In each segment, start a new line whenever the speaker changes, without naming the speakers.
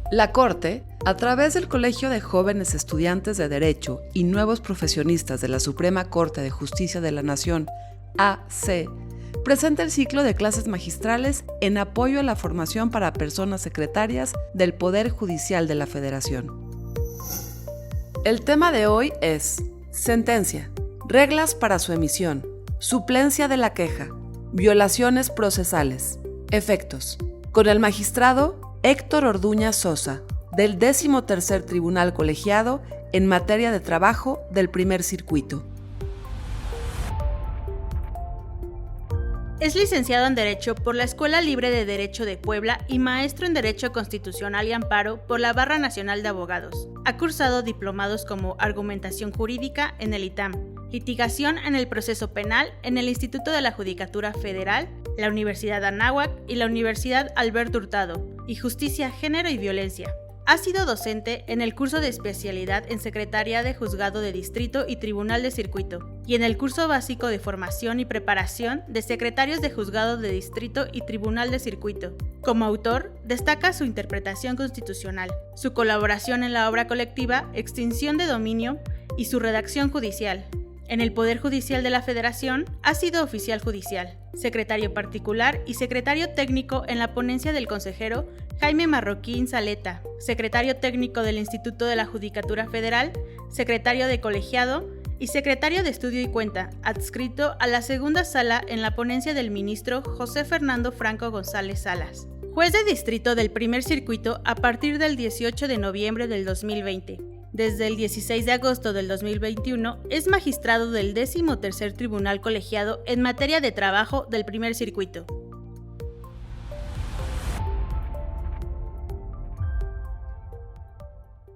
La Corte, a través del Colegio de Jóvenes Estudiantes de Derecho y Nuevos Profesionistas de la Suprema Corte de Justicia de la Nación, AC, presenta el ciclo de clases magistrales en apoyo a la formación para personas secretarias del Poder Judicial de la Federación. El tema de hoy es sentencia, reglas para su emisión, suplencia de la queja, violaciones procesales, efectos, con el magistrado Héctor Orduña Sosa, del 13º Tribunal Colegiado en materia de trabajo del Primer Circuito.
Es licenciado en Derecho por la Escuela Libre de Derecho de Puebla y maestro en Derecho Constitucional y Amparo por la Barra Nacional de Abogados. Ha cursado diplomados como Argumentación Jurídica en el ITAM, Litigación en el Proceso Penal en el Instituto de la Judicatura Federal, la Universidad Anáhuac y la Universidad Alberto Hurtado, y Justicia, Género y Violencia. Ha sido docente en el curso de especialidad en Secretaría de Juzgado de Distrito y Tribunal de Circuito, y en el curso básico de formación y preparación de secretarios de Juzgado de Distrito y Tribunal de Circuito. Como autor, destaca su interpretación constitucional, su colaboración en la obra colectiva Extinción de Dominio y su redacción judicial. En el Poder Judicial de la Federación ha sido oficial judicial, secretario particular y secretario técnico en la ponencia del consejero Jaime Marroquín Zaleta, secretario técnico del Instituto de la Judicatura Federal, secretario de colegiado y secretario de Estudio y Cuenta, adscrito a la segunda sala en la ponencia del ministro José Fernando Franco González Salas. Juez de distrito del Primer Circuito a partir del 18 de noviembre del 2020. Desde el 16 de agosto del 2021 es magistrado del 13º Tribunal Colegiado en materia de trabajo del Primer Circuito.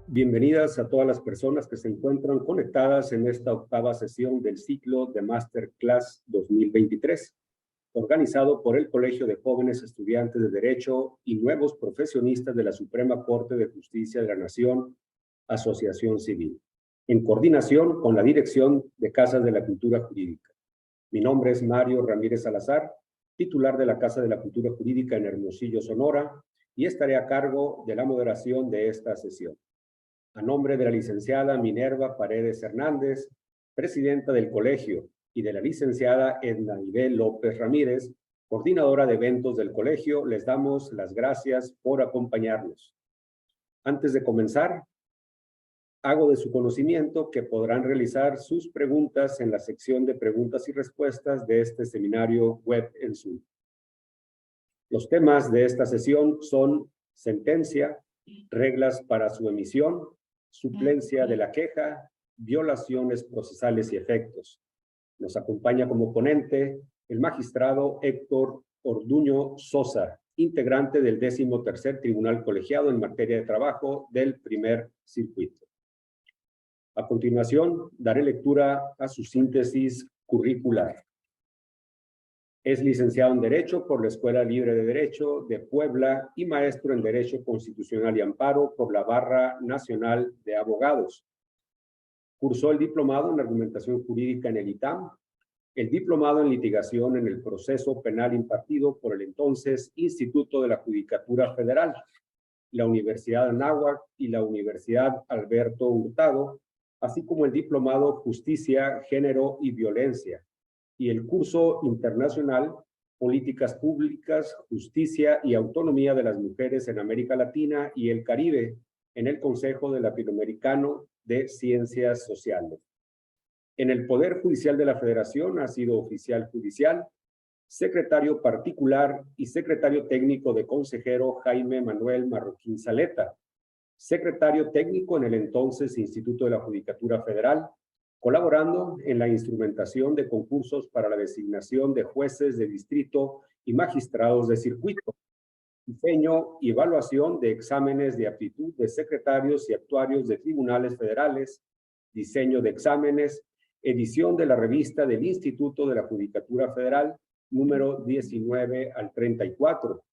Bienvenidas a todas las personas que se encuentran conectadas en esta octava sesión del ciclo de Masterclass 2023, organizado por el Colegio de Jóvenes Estudiantes de Derecho y Nuevos Profesionistas de la Suprema Corte de Justicia de la Nación, Asociación Civil, en coordinación con la Dirección de Casas de la Cultura Jurídica. Mi nombre es Mario Ramírez Salazar, titular de la Casa de la Cultura Jurídica en Hermosillo, Sonora, y estaré a cargo de la moderación de esta sesión. A nombre de la licenciada Minerva Paredes Hernández, presidenta del colegio, y de la licenciada Edna Ibel López Ramírez, coordinadora de eventos del colegio, les damos las gracias por acompañarnos. Antes de comenzar, hago de su conocimiento que podrán realizar sus preguntas en la sección de preguntas y respuestas de este seminario web en Zoom. Los temas de esta sesión son sentencia, reglas para su emisión, suplencia de la queja, violaciones procesales y efectos. Nos acompaña como ponente el magistrado Héctor Orduña Sosa, integrante del 13º Tribunal Colegiado en materia de trabajo del Primer Circuito. A continuación, daré lectura a su síntesis curricular. Es licenciado en Derecho por la Escuela Libre de Derecho de Puebla y maestro en Derecho Constitucional y Amparo por la Barra Nacional de Abogados. Cursó el diplomado en Argumentación Jurídica en el ITAM, el diplomado en Litigación en el Proceso Penal impartido por el entonces Instituto de la Judicatura Federal, la Universidad Anáhuac y la Universidad Alberto Hurtado, así como el diplomado Justicia, Género y Violencia, y el curso internacional Políticas Públicas, Justicia y Autonomía de las Mujeres en América Latina y el Caribe en el Consejo Latinoamericano de Ciencias Sociales. En el Poder Judicial de la Federación ha sido oficial judicial, secretario particular y secretario técnico de consejero Jaime Manuel Marroquín Zaleta, secretario técnico en el entonces Instituto de la Judicatura Federal, colaborando en la instrumentación de concursos para la designación de jueces de distrito y magistrados de circuito, diseño y evaluación de exámenes de aptitud de secretarios y actuarios de tribunales federales, diseño de exámenes, edición de la revista del Instituto de la Judicatura Federal, número 19 al 34,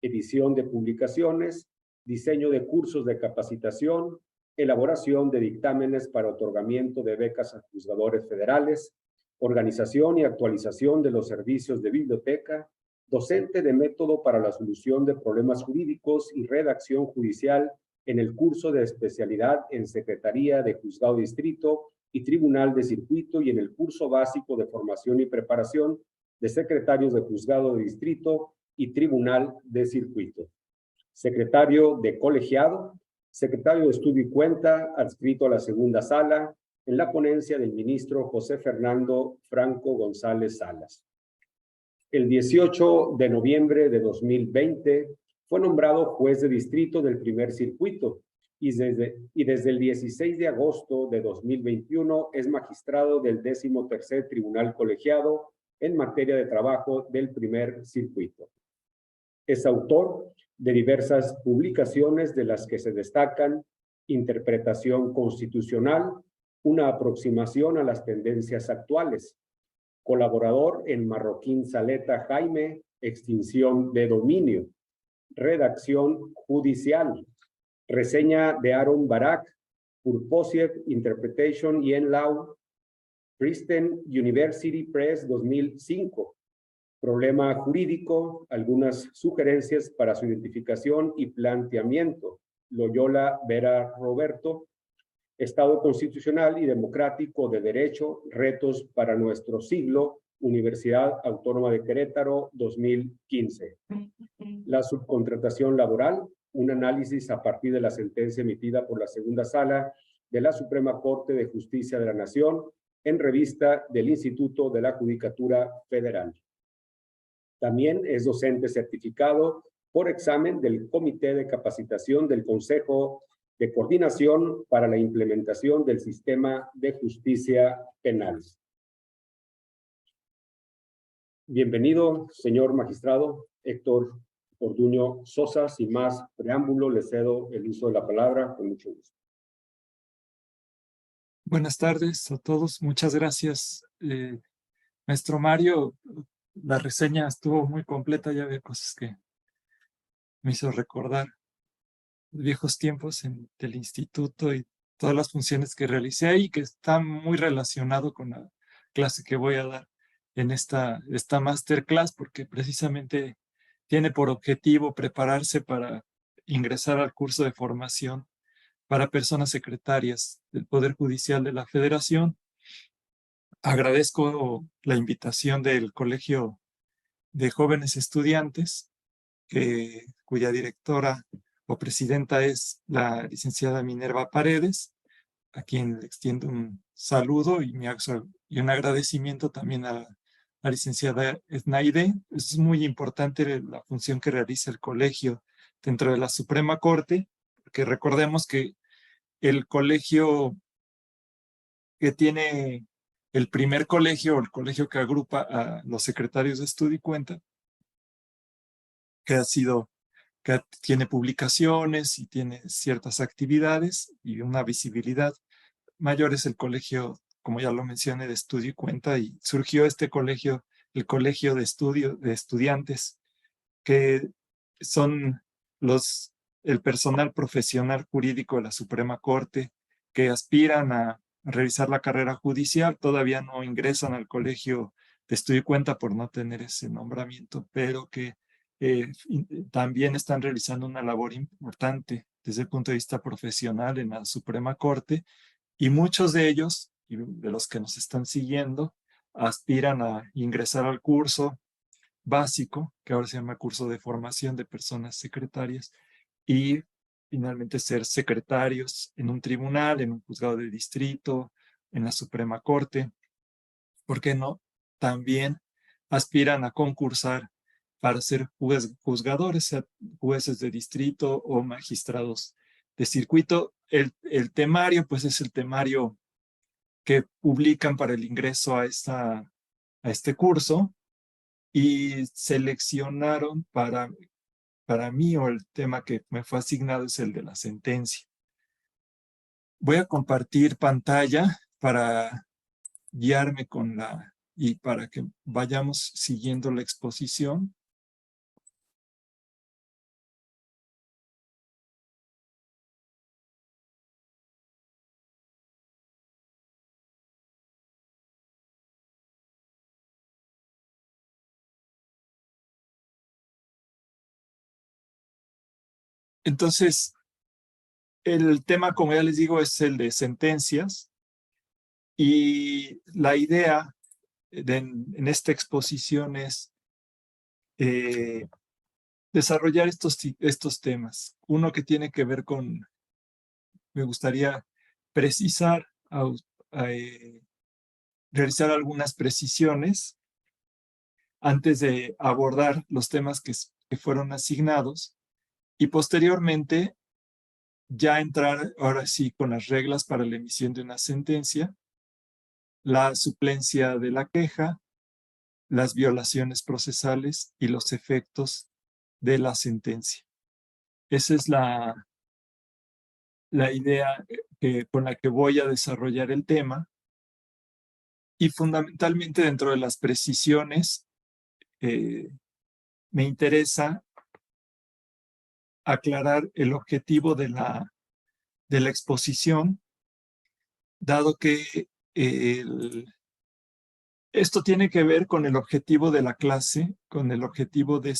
edición de publicaciones, diseño de cursos de capacitación, elaboración de dictámenes para otorgamiento de becas a juzgadores federales, organización y actualización de los servicios de biblioteca, docente de método para la solución de problemas jurídicos y redacción judicial en el curso de especialidad en Secretaría de Juzgado de Distrito y Tribunal de Circuito y en el curso básico de formación y preparación de secretarios de Juzgado de Distrito y Tribunal de Circuito. Secretario de Colegiado, secretario de Estudio y Cuenta, adscrito a la segunda sala, en la ponencia del ministro José Fernando Franco González Salas. El 18 de noviembre de 2020 fue nombrado juez de distrito del primer circuito y desde el 16 de agosto de 2021 es magistrado del 13º Tribunal Colegiado en materia de trabajo del primer circuito. Es autor de diversas publicaciones de las que se destacan Interpretación Constitucional, una aproximación a las tendencias actuales, colaborador en Marroquín Saleta Jaime, Extinción de Dominio, Redacción Judicial, reseña de Aaron Barak, Purposive Interpretation y en Law, Princeton University Press 2005, Problema Jurídico, algunas sugerencias para su identificación y planteamiento, Loyola Vera Roberto, Estado Constitucional y Democrático de Derecho, Retos para Nuestro Siglo, Universidad Autónoma de Querétaro, 2015. La subcontratación laboral, un análisis a partir de la sentencia emitida por la segunda sala de la Suprema Corte de Justicia de la Nación en revista del Instituto de la Judicatura Federal. También es docente certificado por examen del Comité de Capacitación del Consejo de Coordinación para la Implementación del Sistema de Justicia Penal. Bienvenido, señor magistrado Héctor Orduño Sosa. Sin más preámbulo, le cedo el uso de la palabra con mucho gusto.
Buenas tardes a todos. Muchas gracias, maestro Mario. La reseña estuvo muy completa, ya había cosas que me hizo recordar viejos tiempos del instituto y todas las funciones que realicé ahí, que está muy relacionado con la clase que voy a dar en esta masterclass, porque precisamente tiene por objetivo prepararse para ingresar al curso de formación para personas secretarias del Poder Judicial de la Federación. Agradezco la invitación del Colegio de Jóvenes Estudiantes, cuya directora o presidenta es la licenciada Minerva Paredes, a quien le extiendo un saludo y un agradecimiento también a la licenciada Esnaide. Es muy importante la función que realiza el colegio dentro de la Suprema Corte, porque recordemos que el colegio que tiene el primer colegio, o el colegio que agrupa a los secretarios de estudio y cuenta, que tiene publicaciones y tiene ciertas actividades y una visibilidad mayor, es el colegio, como ya lo mencioné, de estudio y cuenta, y surgió este colegio, el colegio de estudiantes, que son el personal profesional jurídico de la Suprema Corte que aspiran a realizar la carrera judicial. Todavía no ingresan al colegio de estudio y cuenta por no tener ese nombramiento, pero que también están realizando una labor importante desde el punto de vista profesional en la Suprema Corte, y muchos de ellos, y de los que nos están siguiendo, aspiran a ingresar al curso básico, que ahora se llama curso de formación de personas secretarias, y finalmente ser secretarios en un tribunal, en un juzgado de distrito, en la Suprema Corte. ¿Por qué no? También aspiran a concursar para ser juzgadores, sea jueces de distrito o magistrados de circuito. El temario, pues, es el temario que publican para el ingreso a este curso, y seleccionaron para mí, o el tema que me fue asignado es el de la sentencia. Voy a compartir pantalla para guiarme y para que vayamos siguiendo la exposición. Entonces, El tema, como ya les digo, es el de sentencias, y la idea en esta exposición es desarrollar estos temas. Uno que tiene que ver con, me gustaría precisar, realizar algunas precisiones antes de abordar los temas que fueron asignados, y posteriormente ya entrar ahora sí con las reglas para la emisión de una sentencia, la suplencia de la queja, las violaciones procesales y los efectos de la sentencia. Esa es la idea con la que voy a desarrollar el tema, y fundamentalmente dentro de las precisiones me interesa aclarar el objetivo de la exposición, dado que esto tiene que ver con el objetivo de la clase, con el objetivo de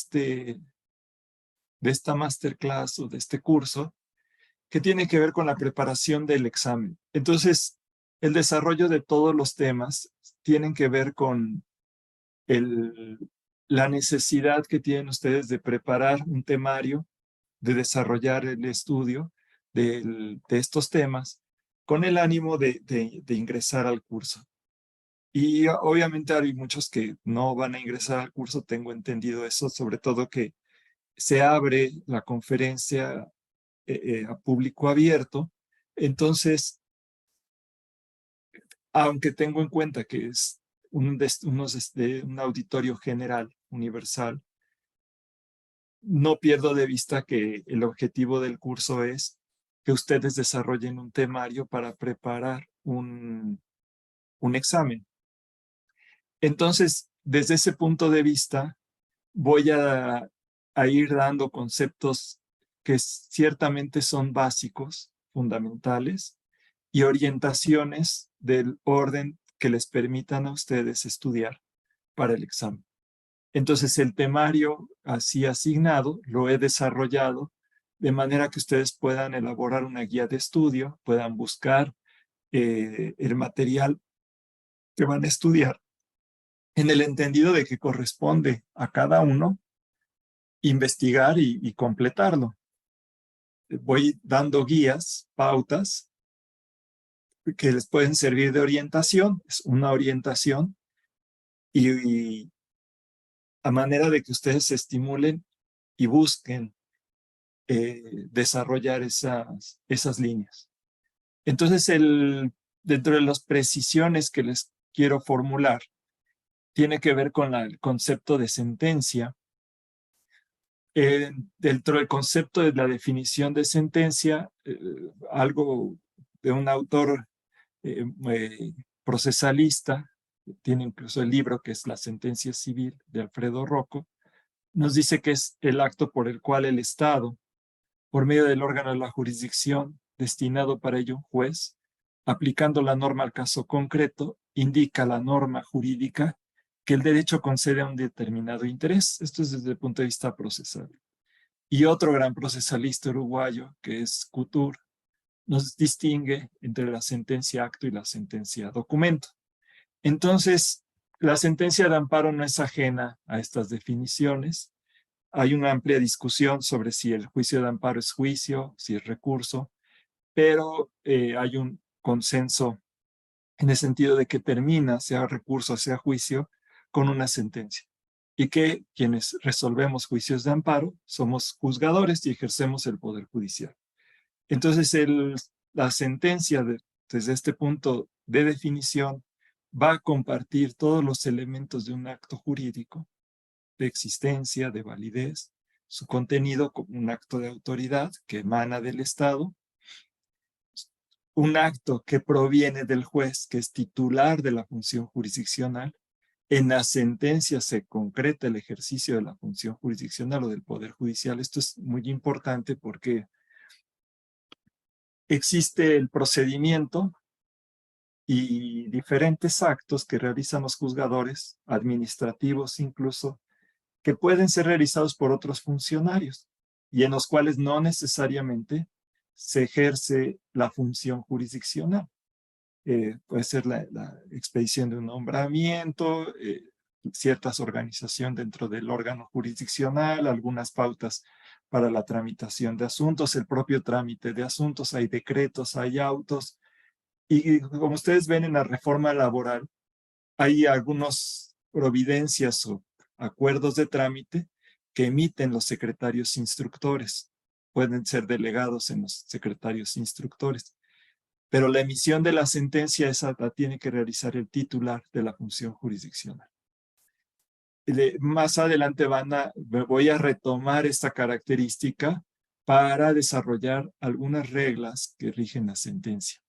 esta masterclass o de este curso, que tiene que ver con la preparación del examen. Entonces, el desarrollo de todos los temas tienen que ver con la necesidad que tienen ustedes de preparar un temario, de desarrollar el estudio de estos temas, con el ánimo de ingresar al curso. Y obviamente hay muchos que no van a ingresar al curso, tengo entendido eso, sobre todo que se abre la conferencia a público abierto. Entonces, aunque tengo en cuenta que es un auditorio general, universal, no pierdo de vista que el objetivo del curso es que ustedes desarrollen un temario para preparar un examen. Entonces, desde ese punto de vista, voy a ir dando conceptos que ciertamente son básicos, fundamentales, y orientaciones del orden que les permitan a ustedes estudiar para el examen. Entonces, el temario así asignado lo he desarrollado de manera que ustedes puedan elaborar una guía de estudio, puedan buscar el material que van a estudiar, en el entendido de que corresponde a cada uno investigar y completarlo. Voy dando guías, pautas, que les pueden servir de orientación, es una orientación, y a manera de que ustedes se estimulen y busquen desarrollar esas líneas. Entonces, dentro de las precisiones que les quiero formular, tiene que ver con el concepto de sentencia. Dentro del concepto de la definición de sentencia, algo de un autor procesalista, tiene incluso el libro que es La sentencia civil de Alfredo Rocco, nos dice que es el acto por el cual el Estado, por medio del órgano de la jurisdicción destinado para ello un juez, aplicando la norma al caso concreto, indica la norma jurídica que el derecho concede a un determinado interés. Esto es desde el punto de vista procesal. Y otro gran procesalista uruguayo, que es Couture, nos distingue entre la sentencia acto y la sentencia documento. Entonces, la sentencia de amparo no es ajena a estas definiciones. Hay una amplia discusión sobre si el juicio de amparo es juicio, si es recurso, pero hay un consenso en el sentido de que termina, sea recurso, sea juicio, con una sentencia. Y que quienes resolvemos juicios de amparo somos juzgadores y ejercemos el poder judicial. Entonces, la sentencia, desde este punto de definición, va a compartir todos los elementos de un acto jurídico, de existencia, de validez, su contenido como un acto de autoridad que emana del Estado, un acto que proviene del juez, que es titular de la función jurisdiccional. En la sentencia se concreta el ejercicio de la función jurisdiccional o del poder judicial. Esto es muy importante porque existe el procedimiento y diferentes actos que realizan los juzgadores, administrativos incluso, que pueden ser realizados por otros funcionarios y en los cuales no necesariamente se ejerce la función jurisdiccional. Puede ser la expedición de un nombramiento, ciertas organizaciones dentro del órgano jurisdiccional, algunas pautas para la tramitación de asuntos, el propio trámite de asuntos, hay decretos, hay autos, y como ustedes ven en la reforma laboral, hay algunas providencias o acuerdos de trámite que emiten los secretarios instructores. Pueden ser delegados en los secretarios instructores. Pero la emisión de la sentencia esa la tiene que realizar el titular de la función jurisdiccional. Más adelante voy a retomar esta característica para desarrollar algunas reglas que rigen la sentencia.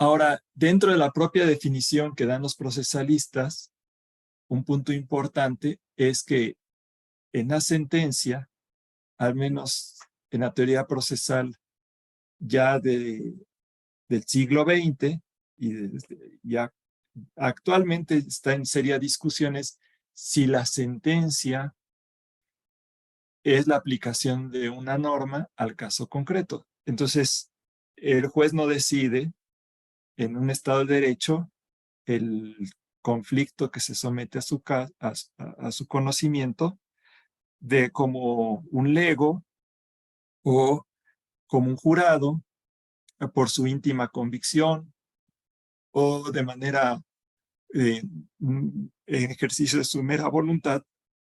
Ahora, dentro de la propia definición que dan los procesalistas, un punto importante es que en la sentencia, al menos en la teoría procesal ya del siglo XX, ya actualmente está en seria discusiones si la sentencia es la aplicación de una norma al caso concreto. Entonces, el juez no decide en un Estado de Derecho el conflicto que se somete a su conocimiento de como un lego o como un jurado por su íntima convicción o de manera en ejercicio de su mera voluntad,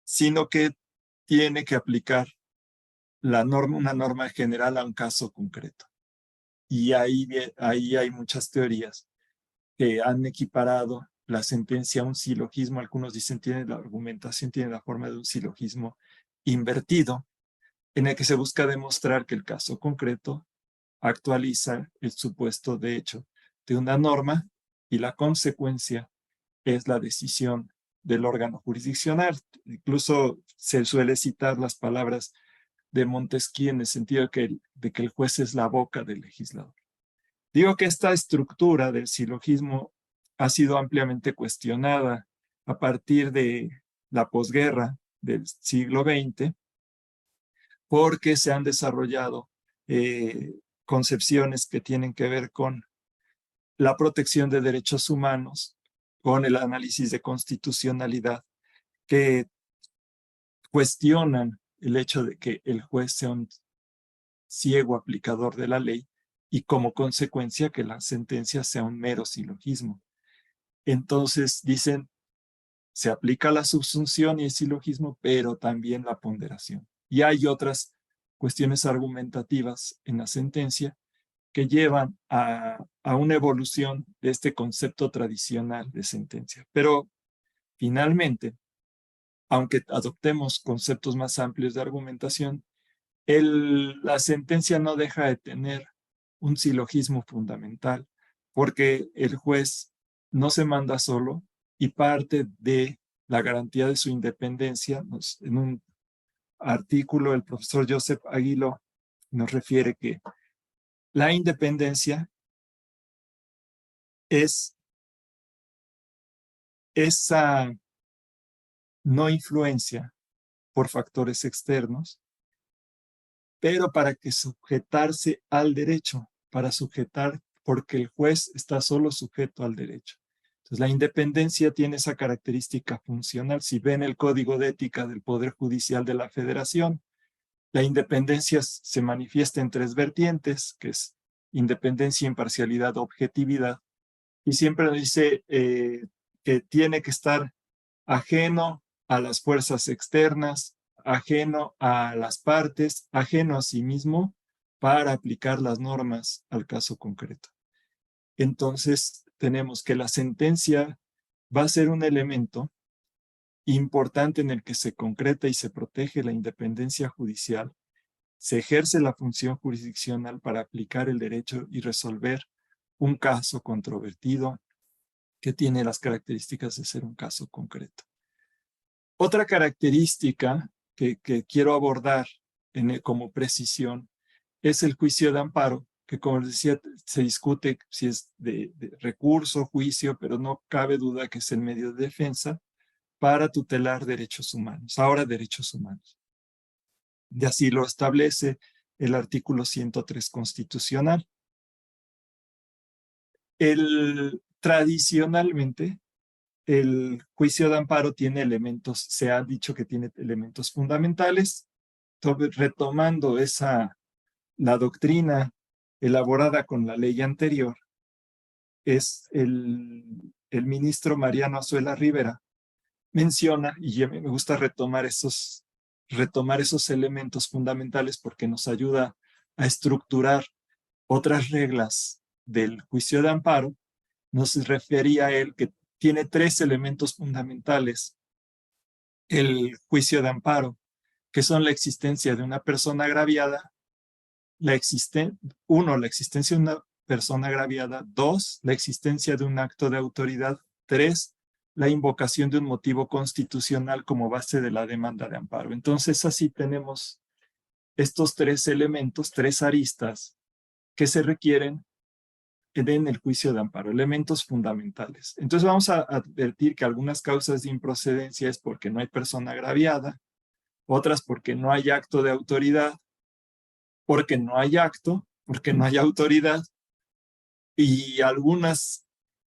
sino que tiene que aplicar una norma general a un caso concreto. Y ahí hay muchas teorías que han equiparado la sentencia a un silogismo. Algunos dicen que la argumentación tiene la forma de un silogismo invertido, en el que se busca demostrar que el caso concreto actualiza el supuesto de hecho de una norma y la consecuencia es la decisión del órgano jurisdiccional. Incluso se suele citar las palabras de Montesquieu en el sentido de que el juez es la boca del legislador. Digo que esta estructura del silogismo ha sido ampliamente cuestionada a partir de la posguerra del siglo XX, porque se han desarrollado concepciones que tienen que ver con la protección de derechos humanos, con el análisis de constitucionalidad, que cuestionan el hecho de que el juez sea un ciego aplicador de la ley y como consecuencia que la sentencia sea un mero silogismo. Entonces dicen, se aplica la subsunción y el silogismo, pero también la ponderación. Y hay otras cuestiones argumentativas en la sentencia que llevan a una evolución de este concepto tradicional de sentencia. Pero finalmente, aunque adoptemos conceptos más amplios de argumentación, la sentencia no deja de tener un silogismo fundamental, porque el juez no se manda solo y parte de la garantía de su independencia. En un artículo, el profesor Joseph Aguilo nos refiere que la independencia es esa no influencia por factores externos, pero para que sujetarse al derecho, para sujetar, porque el juez está solo sujeto al derecho. Entonces, la independencia tiene esa característica funcional. Si ven el Código de Ética del Poder Judicial de la Federación, la independencia se manifiesta en tres vertientes, que es independencia, imparcialidad, objetividad, y siempre dice que tiene que estar ajeno a las fuerzas externas, ajeno a las partes, ajeno a sí mismo para aplicar las normas al caso concreto. Entonces, tenemos que la sentencia va a ser un elemento importante en el que se concreta y se protege la independencia judicial, se ejerce la función jurisdiccional para aplicar el derecho y resolver un caso controvertido que tiene las características de ser un caso concreto. Otra característica que quiero abordar como precisión es el juicio de amparo, que como les decía, se discute si es de recurso, juicio, pero no cabe duda que es el medio de defensa para tutelar derechos humanos, ahora derechos humanos. Y así lo establece el artículo 103 constitucional. Tradicionalmente, el juicio de amparo tiene elementos, se ha dicho que tiene elementos fundamentales. Retomando la doctrina elaborada con la ley anterior, es el ministro Mariano Azuela Rivera menciona, y a mí me gusta retomar esos elementos fundamentales porque nos ayuda a estructurar otras reglas del juicio de amparo. Nos refería a él que tiene 3 elementos fundamentales el juicio de amparo, que son la existencia de una persona agraviada, la existencia de una persona agraviada; 2, la existencia de un acto de autoridad; 3, la invocación de un motivo constitucional como base de la demanda de amparo. Entonces, así tenemos estos 3 elementos, 3 aristas que se requieren en el juicio de amparo, elementos fundamentales. Entonces vamos a advertir que algunas causas de improcedencia es porque no hay persona agraviada, otras porque no hay acto de autoridad, porque no hay acto, porque no hay autoridad, y algunas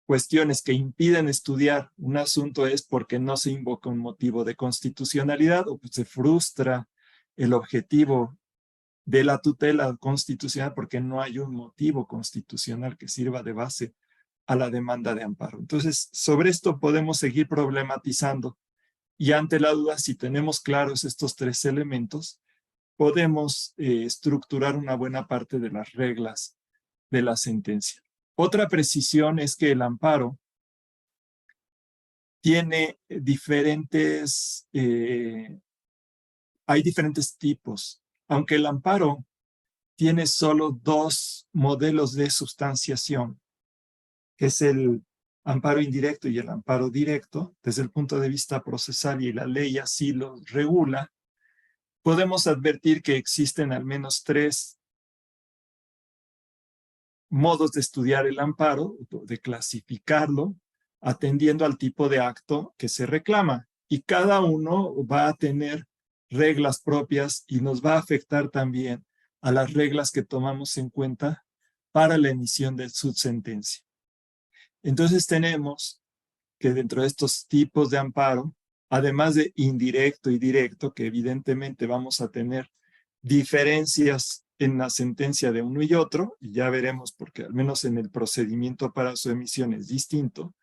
cuestiones que impiden estudiar un asunto es porque no se invoca un motivo de constitucionalidad o pues se frustra el objetivo de la tutela constitucional porque no hay un motivo constitucional que sirva de base a la demanda de amparo. Entonces, sobre esto podemos seguir problematizando y ante la duda, si tenemos claros estos 3 elementos, podemos estructurar una buena parte de las reglas de la sentencia. Otra precisión es que el amparo tiene hay diferentes tipos. Aunque el amparo tiene solo 2 modelos de sustanciación, que es el amparo indirecto y el amparo directo, desde el punto de vista procesal, y la ley así lo regula, podemos advertir que existen al menos 3 modos de estudiar el amparo, de clasificarlo, atendiendo al tipo de acto que se reclama. Y cada uno va a tener reglas propias y nos va a afectar también a las reglas que tomamos en cuenta para la emisión de su sentencia. Entonces tenemos que dentro de estos tipos de amparo, además de indirecto y directo, que evidentemente vamos a tener diferencias en la sentencia de uno y otro, y ya veremos porque al menos en el procedimiento para su emisión es distinto,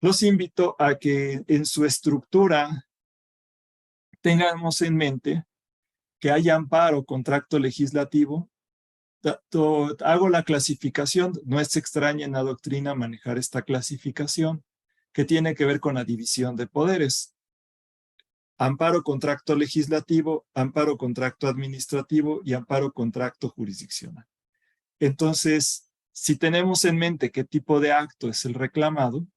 los invito a que en su estructura tengamos en mente que hay amparo contra acto legislativo. Hago la clasificación, no es extraña en la doctrina manejar esta clasificación, que tiene que ver con la división de poderes. Amparo contra acto legislativo, amparo contra acto administrativo y amparo contra acto jurisdiccional. Entonces, si tenemos en mente qué tipo de acto es el reclamado,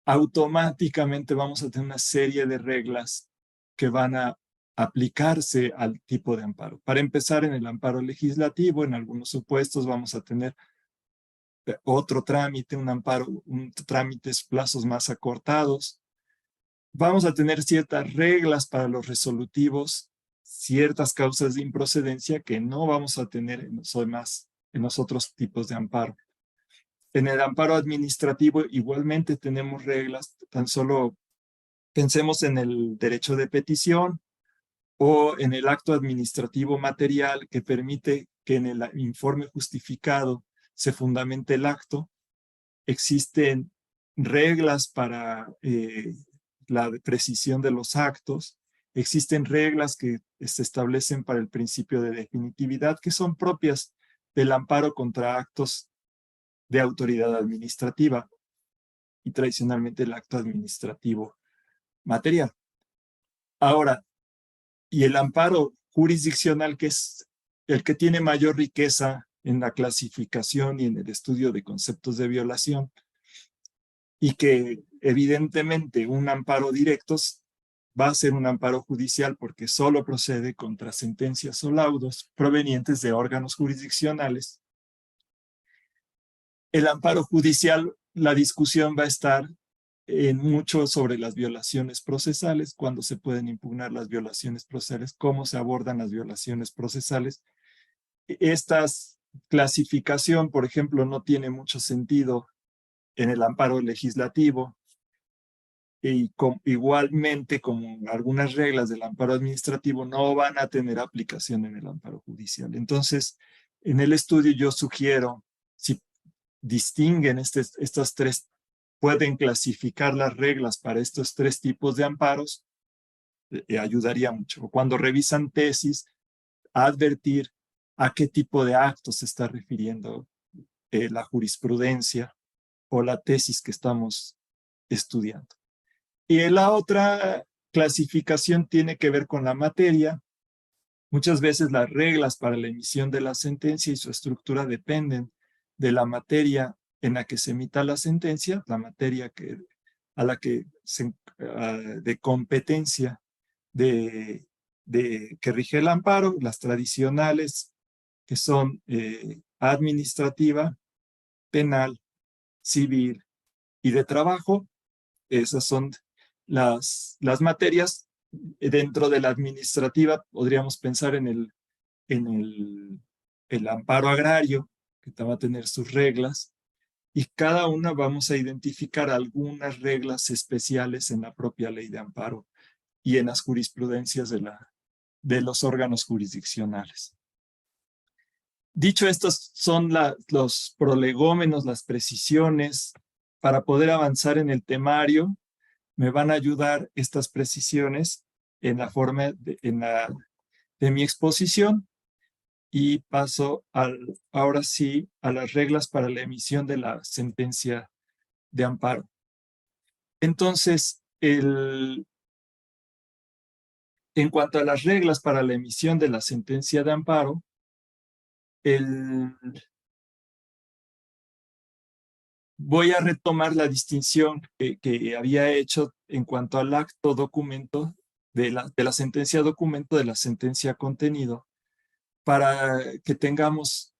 automáticamente vamos a tener una serie de reglas que van a aplicarse al tipo de amparo. Para empezar, en el amparo legislativo, en algunos supuestos vamos a tener otro trámite, trámites plazos más acortados. Vamos a tener ciertas reglas para los resolutivos, ciertas causas de improcedencia que no vamos a tener en los otros tipos de amparo. En el amparo administrativo igualmente tenemos reglas, tan solo pensemos en el derecho de petición o en el acto administrativo material que permite que en el informe justificado se fundamente el acto. Existen reglas para la precisión de los actos, existen reglas que se establecen para el principio de definitividad que son propias del amparo contra actos de autoridad administrativa y tradicionalmente el acto administrativo material. Ahora, y el amparo jurisdiccional, que es el que tiene mayor riqueza en la clasificación y en el estudio de conceptos de violación, y que evidentemente un amparo directo va a ser un amparo judicial porque solo procede contra sentencias o laudos provenientes de órganos jurisdiccionales. El amparo judicial, la discusión va a estar mucho sobre las violaciones procesales, cuándo se pueden impugnar las violaciones procesales, cómo se abordan las violaciones procesales. Esta clasificación, por ejemplo, no tiene mucho sentido en el amparo legislativo, y igualmente como algunas reglas del amparo administrativo no van a tener aplicación en el amparo judicial. Entonces, en el estudio yo sugiero, si distinguen estas tres, pueden clasificar las reglas para estos tres tipos de amparos, ayudaría mucho. Cuando revisan tesis, advertir a qué tipo de actos se está refiriendo la jurisprudencia o la tesis que estamos estudiando. Y la otra clasificación tiene que ver con la materia. Muchas veces las reglas para la emisión de la sentencia y su estructura dependen de la materia en la que se emita la sentencia, la materia a la que de competencia que rige el amparo, las tradicionales que son administrativa, penal, civil y de trabajo. Esas son las materias. Dentro de la administrativa podríamos pensar en el amparo agrario, que va a tener sus reglas, y cada una vamos a identificar algunas reglas especiales en la propia ley de amparo y en las jurisprudencias de los órganos jurisdiccionales. Dicho estos son los prolegómenos, las precisiones. Para poder avanzar en el temario, me van a ayudar estas precisiones en la forma de mi exposición, y paso ahora sí a las reglas para la emisión de la sentencia de amparo. Entonces, en cuanto a las reglas para la emisión de la sentencia de amparo, voy a retomar la distinción que había hecho en cuanto al acto documento de la sentencia documento, de la sentencia contenido, para que tengamos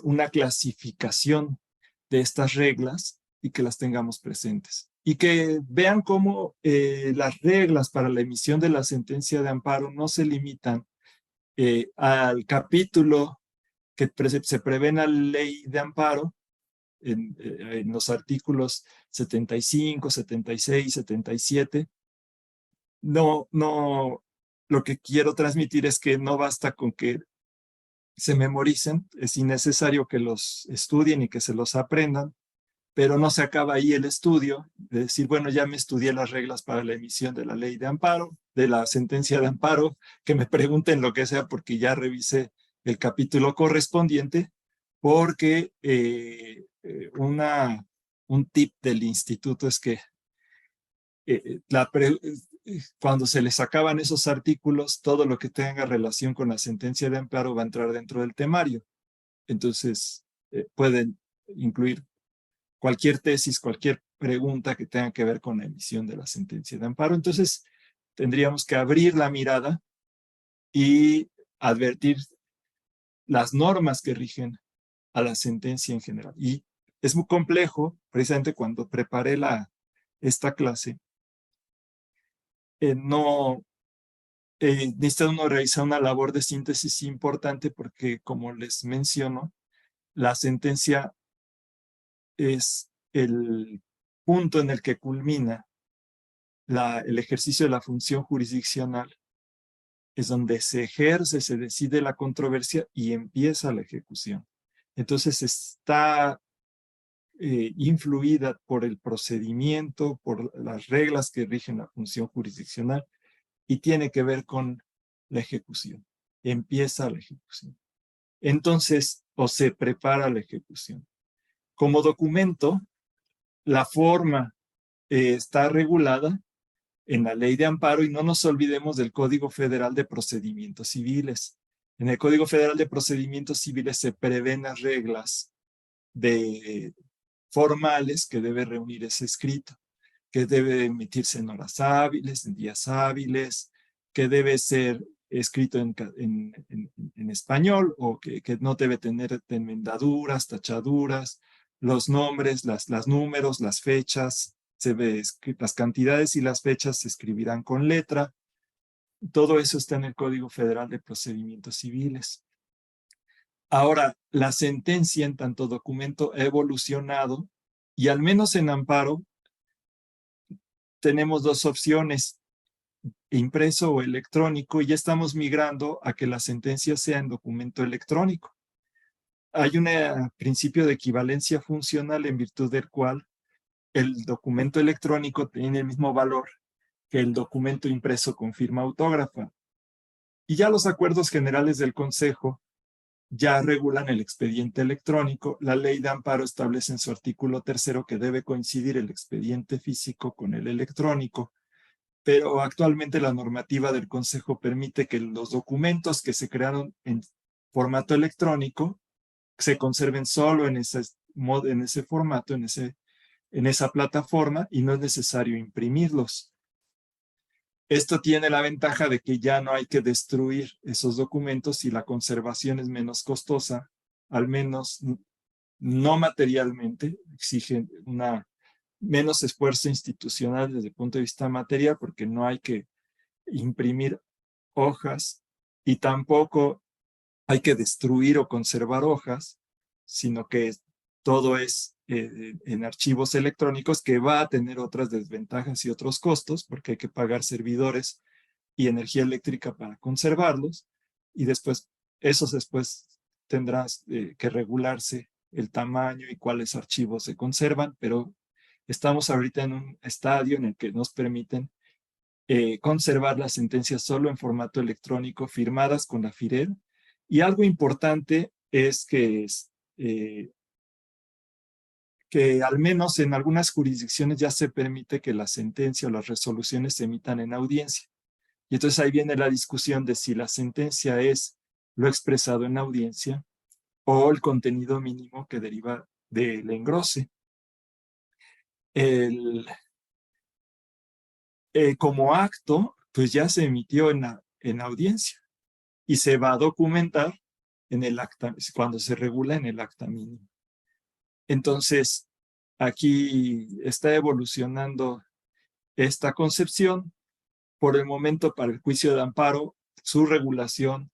una clasificación de estas reglas y que las tengamos presentes. Y que vean cómo las reglas para la emisión de la sentencia de amparo no se limitan al capítulo que se prevé en la ley de amparo, en los artículos 75, 76, 77. No, lo que quiero transmitir es que no basta con que se memoricen, es innecesario que los estudien y que se los aprendan, pero no se acaba ahí el estudio, de decir, bueno, ya me estudié las reglas para la emisión de la ley de amparo, de la sentencia de amparo, que me pregunten lo que sea porque ya revisé el capítulo correspondiente, porque un tip del instituto es que cuando se les acaban esos artículos, todo lo que tenga relación con la sentencia de amparo va a entrar dentro del temario. Entonces, pueden incluir cualquier tesis, cualquier pregunta que tenga que ver con la emisión de la sentencia de amparo. Entonces, tendríamos que abrir la mirada y advertir las normas que rigen a la sentencia en general. Y es muy complejo, precisamente cuando preparé esta clase, necesita uno realizar una labor de síntesis importante porque, como les menciono, la sentencia es el punto en el que culmina el ejercicio de la función jurisdiccional, es donde se ejerce, se decide la controversia y empieza la ejecución. Entonces está influida por el procedimiento, por las reglas que rigen la función jurisdiccional, y tiene que ver con la ejecución. Empieza la ejecución. Entonces, o se prepara la ejecución. Como documento, la forma está regulada en la Ley de Amparo, y no nos olvidemos del Código Federal de Procedimientos Civiles. En el Código Federal de Procedimientos Civiles se prevén las reglas formales que debe reunir ese escrito, que debe emitirse en horas hábiles, en días hábiles, que debe ser escrito en español, o que no debe tener enmendaduras, tachaduras, los nombres, los números, las fechas, se ve que las cantidades y las fechas se escribirán con letra. Todo eso está en el Código Federal de Procedimientos Civiles. Ahora, la sentencia en tanto documento ha evolucionado y al menos en amparo tenemos dos opciones, impreso o electrónico, y ya estamos migrando a que la sentencia sea en documento electrónico. Hay un principio de equivalencia funcional en virtud del cual el documento electrónico tiene el mismo valor que el documento impreso con firma autógrafa. Y ya los acuerdos generales del Consejo ya regulan el expediente electrónico. La ley de amparo establece en su artículo 3 que debe coincidir el expediente físico con el electrónico, pero actualmente la normativa del Consejo permite que los documentos que se crearon en formato electrónico se conserven solo en ese formato, en esa plataforma, y no es necesario imprimirlos. Esto tiene la ventaja de que ya no hay que destruir esos documentos y la conservación es menos costosa, al menos no materialmente, exige menos esfuerzo institucional desde el punto de vista material, porque no hay que imprimir hojas y tampoco hay que destruir o conservar hojas, sino que todo es en archivos electrónicos, que va a tener otras desventajas y otros costos, porque hay que pagar servidores y energía eléctrica para conservarlos, y después tendrás que regularse el tamaño y cuáles archivos se conservan, pero estamos ahorita en un estadio en el que nos permiten conservar las sentencias solo en formato electrónico, firmadas con la FIREL. Y algo importante es que al menos en algunas jurisdicciones ya se permite que la sentencia o las resoluciones se emitan en audiencia. Y entonces ahí viene la discusión de si la sentencia es lo expresado en audiencia o el contenido mínimo que deriva del engrose. Como acto, pues ya se emitió en audiencia y se va a documentar en el acta, cuando se regula en el acta mínimo. Entonces, aquí está evolucionando esta concepción. Por el momento, para el juicio de amparo, su regulación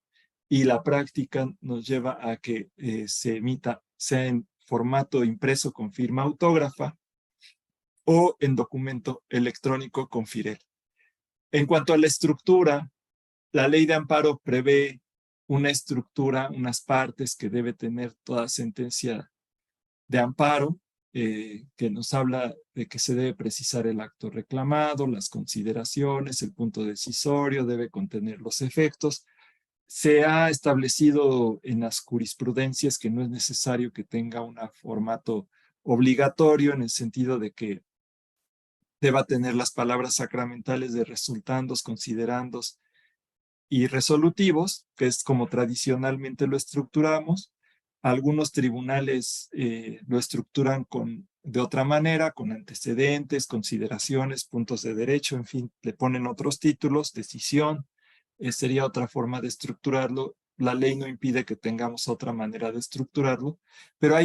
y la práctica nos lleva a que se emita, sea en formato impreso con firma autógrafa o en documento electrónico con FIREL. En cuanto a la estructura, la ley de amparo prevé una estructura, unas partes que debe tener toda sentencia de amparo, que nos habla de que se debe precisar el acto reclamado, las consideraciones, el punto decisorio, debe contener los efectos. Se ha establecido en las jurisprudencias que no es necesario que tenga un formato obligatorio, en el sentido de que deba tener las palabras sacramentales de resultandos, considerandos y resolutivos, que es como tradicionalmente lo estructuramos. Algunos tribunales lo estructuran de otra manera, con antecedentes, consideraciones, puntos de derecho, en fin, le ponen otros títulos, decisión, sería otra forma de estructurarlo. La ley no impide que tengamos otra manera de estructurarlo, pero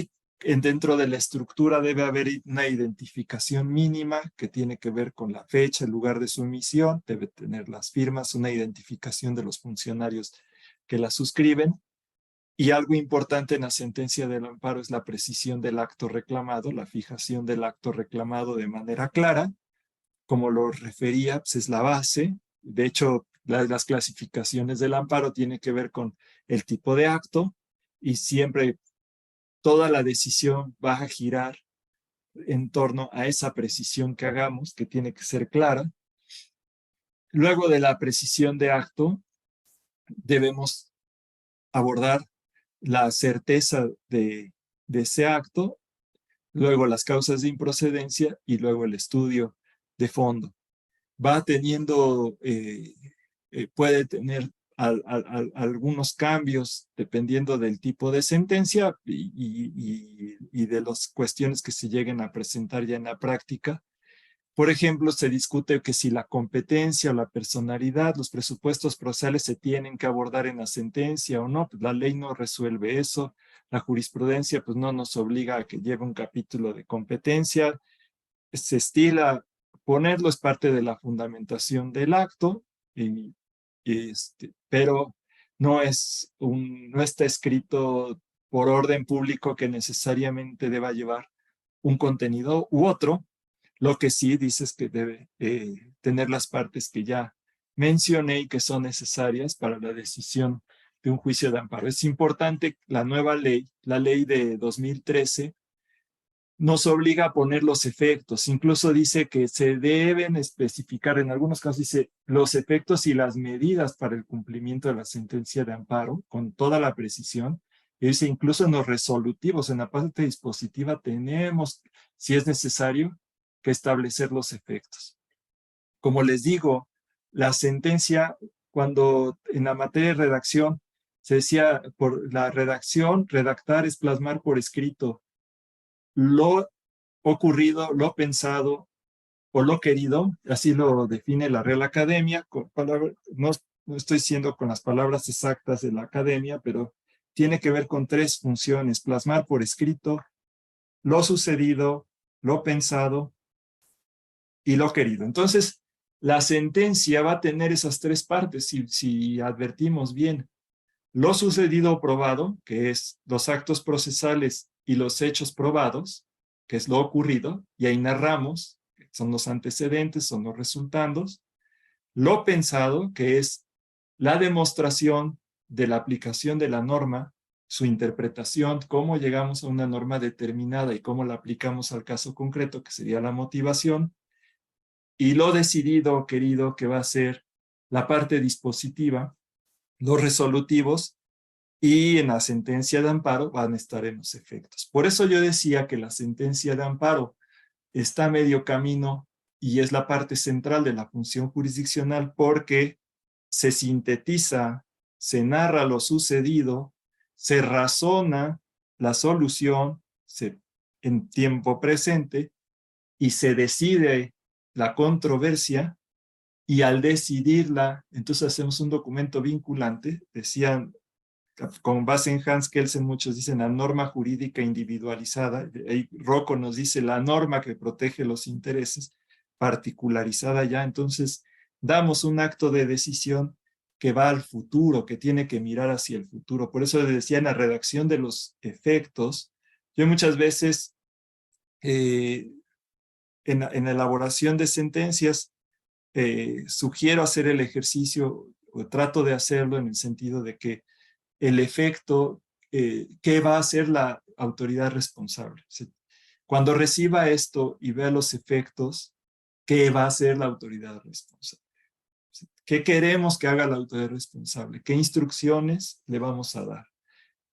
dentro de la estructura debe haber una identificación mínima que tiene que ver con la fecha, el lugar de su emisión, debe tener las firmas, una identificación de los funcionarios que la suscriben. Y algo importante en la sentencia del amparo es la precisión del acto reclamado, la fijación del acto reclamado de manera clara. Como lo refería, pues es la base. De hecho, las clasificaciones del amparo tienen que ver con el tipo de acto, y siempre toda la decisión va a girar en torno a esa precisión que hagamos, que tiene que ser clara. Luego de la precisión de acto, debemos abordar la certeza de ese acto, luego las causas de improcedencia y luego el estudio de fondo. Va teniendo, puede tener algunos cambios dependiendo del tipo de sentencia y de las cuestiones que se lleguen a presentar ya en la práctica. Por ejemplo, se discute que si la competencia o la personalidad, los presupuestos procesales se tienen que abordar en la sentencia o no. Pues la ley no resuelve eso. La jurisprudencia pues no nos obliga a que lleve un capítulo de competencia. se estila ponerlo, es parte de la fundamentación del acto, pero no está escrito por orden público que necesariamente deba llevar un contenido u otro. Lo que sí dice es que debe tener las partes que ya mencioné y que son necesarias para la decisión de un juicio de amparo. Es importante, la nueva ley, la ley de 2013, nos obliga a poner los efectos. Incluso dice que se deben especificar, en algunos casos dice, los efectos y las medidas para el cumplimiento de la sentencia de amparo, con toda la precisión. Y dice, incluso en los resolutivos, en la parte dispositiva, tenemos, si es necesario, que establecer los efectos. Como les digo, la sentencia, cuando en la materia de redacción, se decía, por la redacción, redactar es plasmar por escrito lo ocurrido, lo pensado o lo querido, así lo define la Real Academia, no estoy siendo con las palabras exactas de la Academia, pero tiene que ver con 3 funciones: plasmar por escrito lo sucedido, lo pensado y lo querido. Entonces, la sentencia va a tener esas 3 partes, si advertimos bien. Lo sucedido o probado, que es los actos procesales y los hechos probados, que es lo ocurrido, y ahí narramos, que son los antecedentes, son los resultandos. Lo pensado, que es la demostración de la aplicación de la norma, su interpretación, cómo llegamos a una norma determinada y cómo la aplicamos al caso concreto, que sería la motivación. Y lo decidido o querido, que va a ser la parte dispositiva, los resolutivos, y en la sentencia de amparo van a estar en los efectos. Por eso yo decía que la sentencia de amparo está a medio camino y es la parte central de la función jurisdiccional, porque se sintetiza, se narra lo sucedido, se razona la solución en tiempo presente y se decide la controversia, y al decidirla, entonces hacemos un documento vinculante. Decían, con base en Hans Kelsen, muchos dicen la norma jurídica individualizada. Ahí Rocco nos dice la norma que protege los intereses, particularizada ya. Entonces damos un acto de decisión que va al futuro, que tiene que mirar hacia el futuro. Por eso decía, en la redacción de los efectos, yo muchas veces en la elaboración de sentencias sugiero hacer el ejercicio, o trato de hacerlo, en el sentido de que el efecto, ¿qué va a hacer la autoridad responsable? Cuando reciba esto y vea los efectos, ¿qué va a hacer la autoridad responsable? ¿Qué queremos que haga la autoridad responsable? ¿Qué instrucciones le vamos a dar?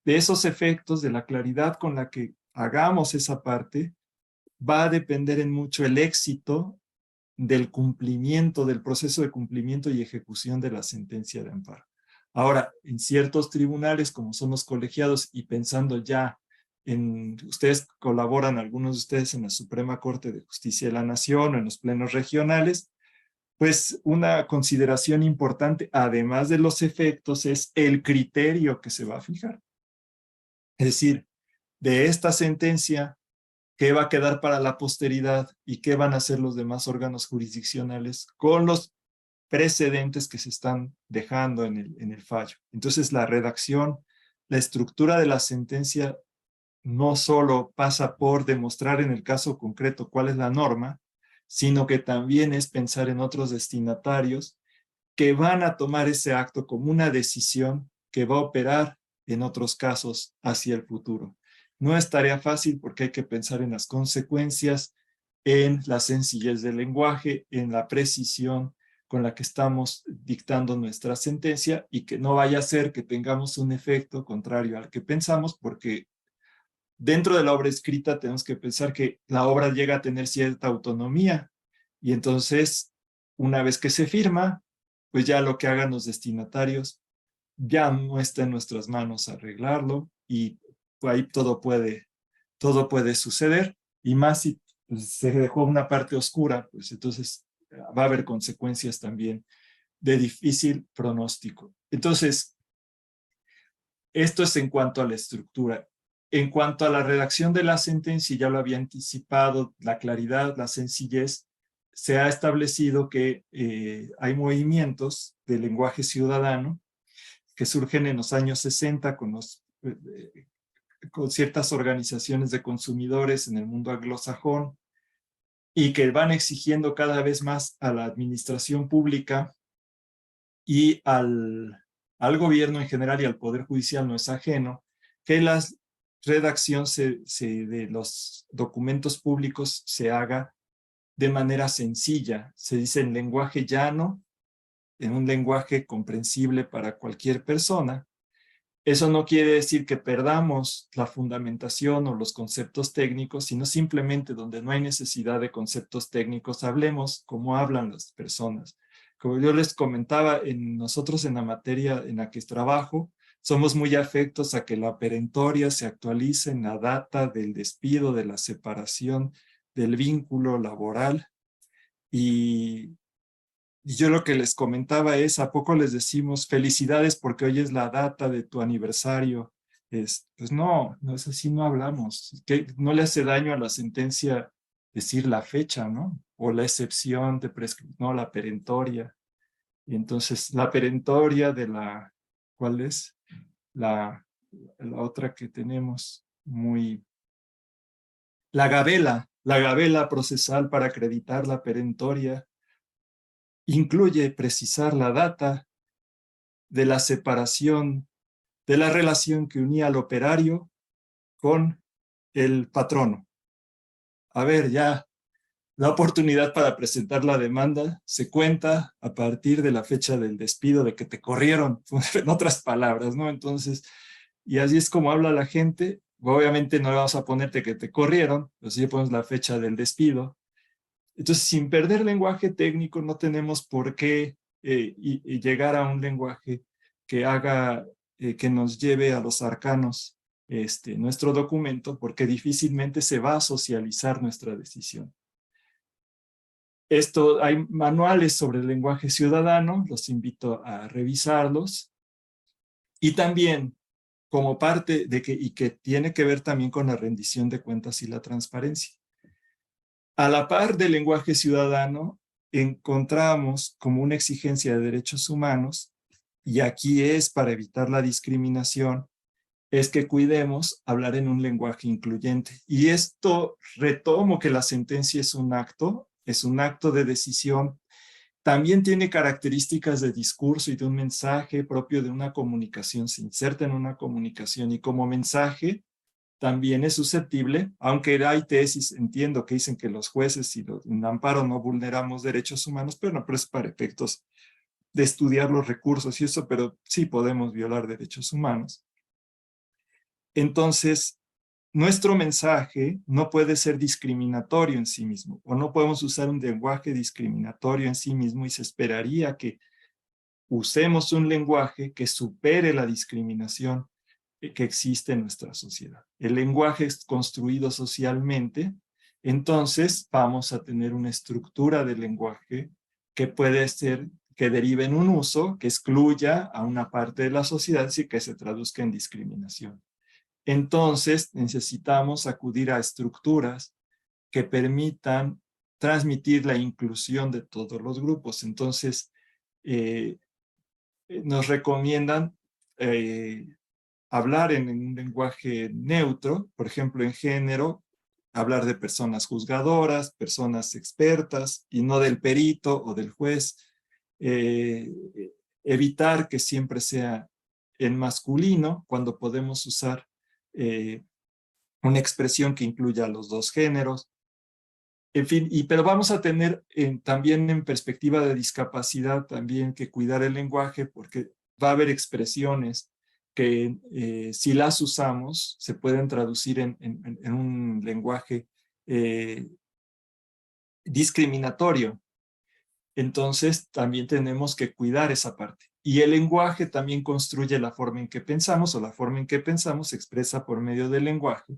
De esos efectos, de la claridad con la que hagamos esa parte, va a depender en mucho el éxito del cumplimiento, del proceso de cumplimiento y ejecución de la sentencia de amparo. Ahora, en ciertos tribunales, como son los colegiados, y pensando ya en, ustedes colaboran, algunos de ustedes, en la Suprema Corte de Justicia de la Nación o en los plenos regionales, pues una consideración importante, además de los efectos, es el criterio que se va a fijar. Es decir, de esta sentencia, ¿qué va a quedar para la posteridad y qué van a hacer los demás órganos jurisdiccionales con los precedentes que se están dejando en el fallo? Entonces, la redacción, la estructura de la sentencia no solo pasa por demostrar en el caso concreto cuál es la norma, sino que también es pensar en otros destinatarios que van a tomar ese acto como una decisión que va a operar en otros casos hacia el futuro. No es tarea fácil, porque hay que pensar en las consecuencias, en la sencillez del lenguaje, en la precisión con la que estamos dictando nuestra sentencia, y que no vaya a ser que tengamos un efecto contrario al que pensamos, porque dentro de la obra escrita tenemos que pensar que la obra llega a tener cierta autonomía, y entonces, una vez que se firma, pues ya lo que hagan los destinatarios ya no está en nuestras manos arreglarlo, y ahí todo puede suceder, y más si pues, se dejó una parte oscura, pues entonces va a haber consecuencias también de difícil pronóstico. Entonces, esto es en cuanto a la estructura. en cuanto a la redacción de la sentencia, ya lo había anticipado, la claridad, la sencillez, se ha establecido que hay movimientos de lenguaje ciudadano que surgen en los años 60 con ciertas organizaciones de consumidores en el mundo anglosajón y que van exigiendo cada vez más a la administración pública y al gobierno en general y al Poder Judicial, no es ajeno, que la redacción de los documentos públicos se haga de manera sencilla. Se dice en lenguaje llano, en un lenguaje comprensible para cualquier persona. Eso no quiere decir que perdamos la fundamentación o los conceptos técnicos, sino simplemente donde no hay necesidad de conceptos técnicos, hablemos como hablan las personas. Como yo les comentaba, nosotros en la materia en la que trabajo, somos muy afectos a que la perentoria se actualice en la data del despido, de la separación, del vínculo laboral. Y yo lo que les comentaba es, ¿a poco les decimos felicidades porque hoy es la data de tu aniversario? Pues no es así, no hablamos. Que no le hace daño a la sentencia decir la fecha, ¿no? O la excepción de prescripción, no, la perentoria. Y entonces la perentoria de la, ¿cuál es? La otra que tenemos muy... La gabela procesal para acreditar la perentoria incluye precisar la data de la separación de la relación que unía al operario con el patrono. A ver, ya la oportunidad para presentar la demanda se cuenta a partir de la fecha del despido, de que te corrieron, en otras palabras, ¿no? Entonces, y así es como habla la gente. Obviamente no le vamos a ponerte que te corrieron, pero sí ponemos la fecha del despido. Entonces, sin perder lenguaje técnico, no tenemos por qué y llegar a un lenguaje que haga, que nos lleve a los arcanos nuestro documento, porque difícilmente se va a socializar nuestra decisión. Hay manuales sobre el lenguaje ciudadano, los invito a revisarlos. Y también, como parte de que tiene que ver también con la rendición de cuentas y la transparencia. A la par del lenguaje ciudadano, encontramos como una exigencia de derechos humanos, y aquí es para evitar la discriminación, es que cuidemos hablar en un lenguaje incluyente. Y esto retomo que la sentencia es un acto de decisión. También tiene características de discurso y de un mensaje propio de una comunicación, se inserta en una comunicación y como mensaje también es susceptible, aunque hay tesis, entiendo, que dicen que los jueces y en amparo no vulneramos derechos humanos, pero no, pero es para efectos de estudiar los recursos y eso, pero sí podemos violar derechos humanos. Entonces, nuestro mensaje no puede ser discriminatorio en sí mismo, o no podemos usar un lenguaje discriminatorio en sí mismo, y se esperaría que usemos un lenguaje que supere la discriminación que existe en nuestra sociedad. El lenguaje es construido socialmente, entonces vamos a tener una estructura de lenguaje que puede ser, que derive en un uso que excluya a una parte de la sociedad y que se traduzca en discriminación. Entonces necesitamos acudir a estructuras que permitan transmitir la inclusión de todos los grupos. Entonces nos recomiendan hablar en un lenguaje neutro, por ejemplo en género, hablar de personas juzgadoras, personas expertas y no del perito o del juez. Evitar que siempre sea en masculino cuando podemos usar una expresión que incluya los dos géneros. En fin, pero vamos a tener también en perspectiva de discapacidad también que cuidar el lenguaje, porque va a haber expresiones que si las usamos se pueden traducir en un lenguaje discriminatorio. Entonces también tenemos que cuidar esa parte. Y el lenguaje también construye la forma en que pensamos, o la forma en que pensamos se expresa por medio del lenguaje.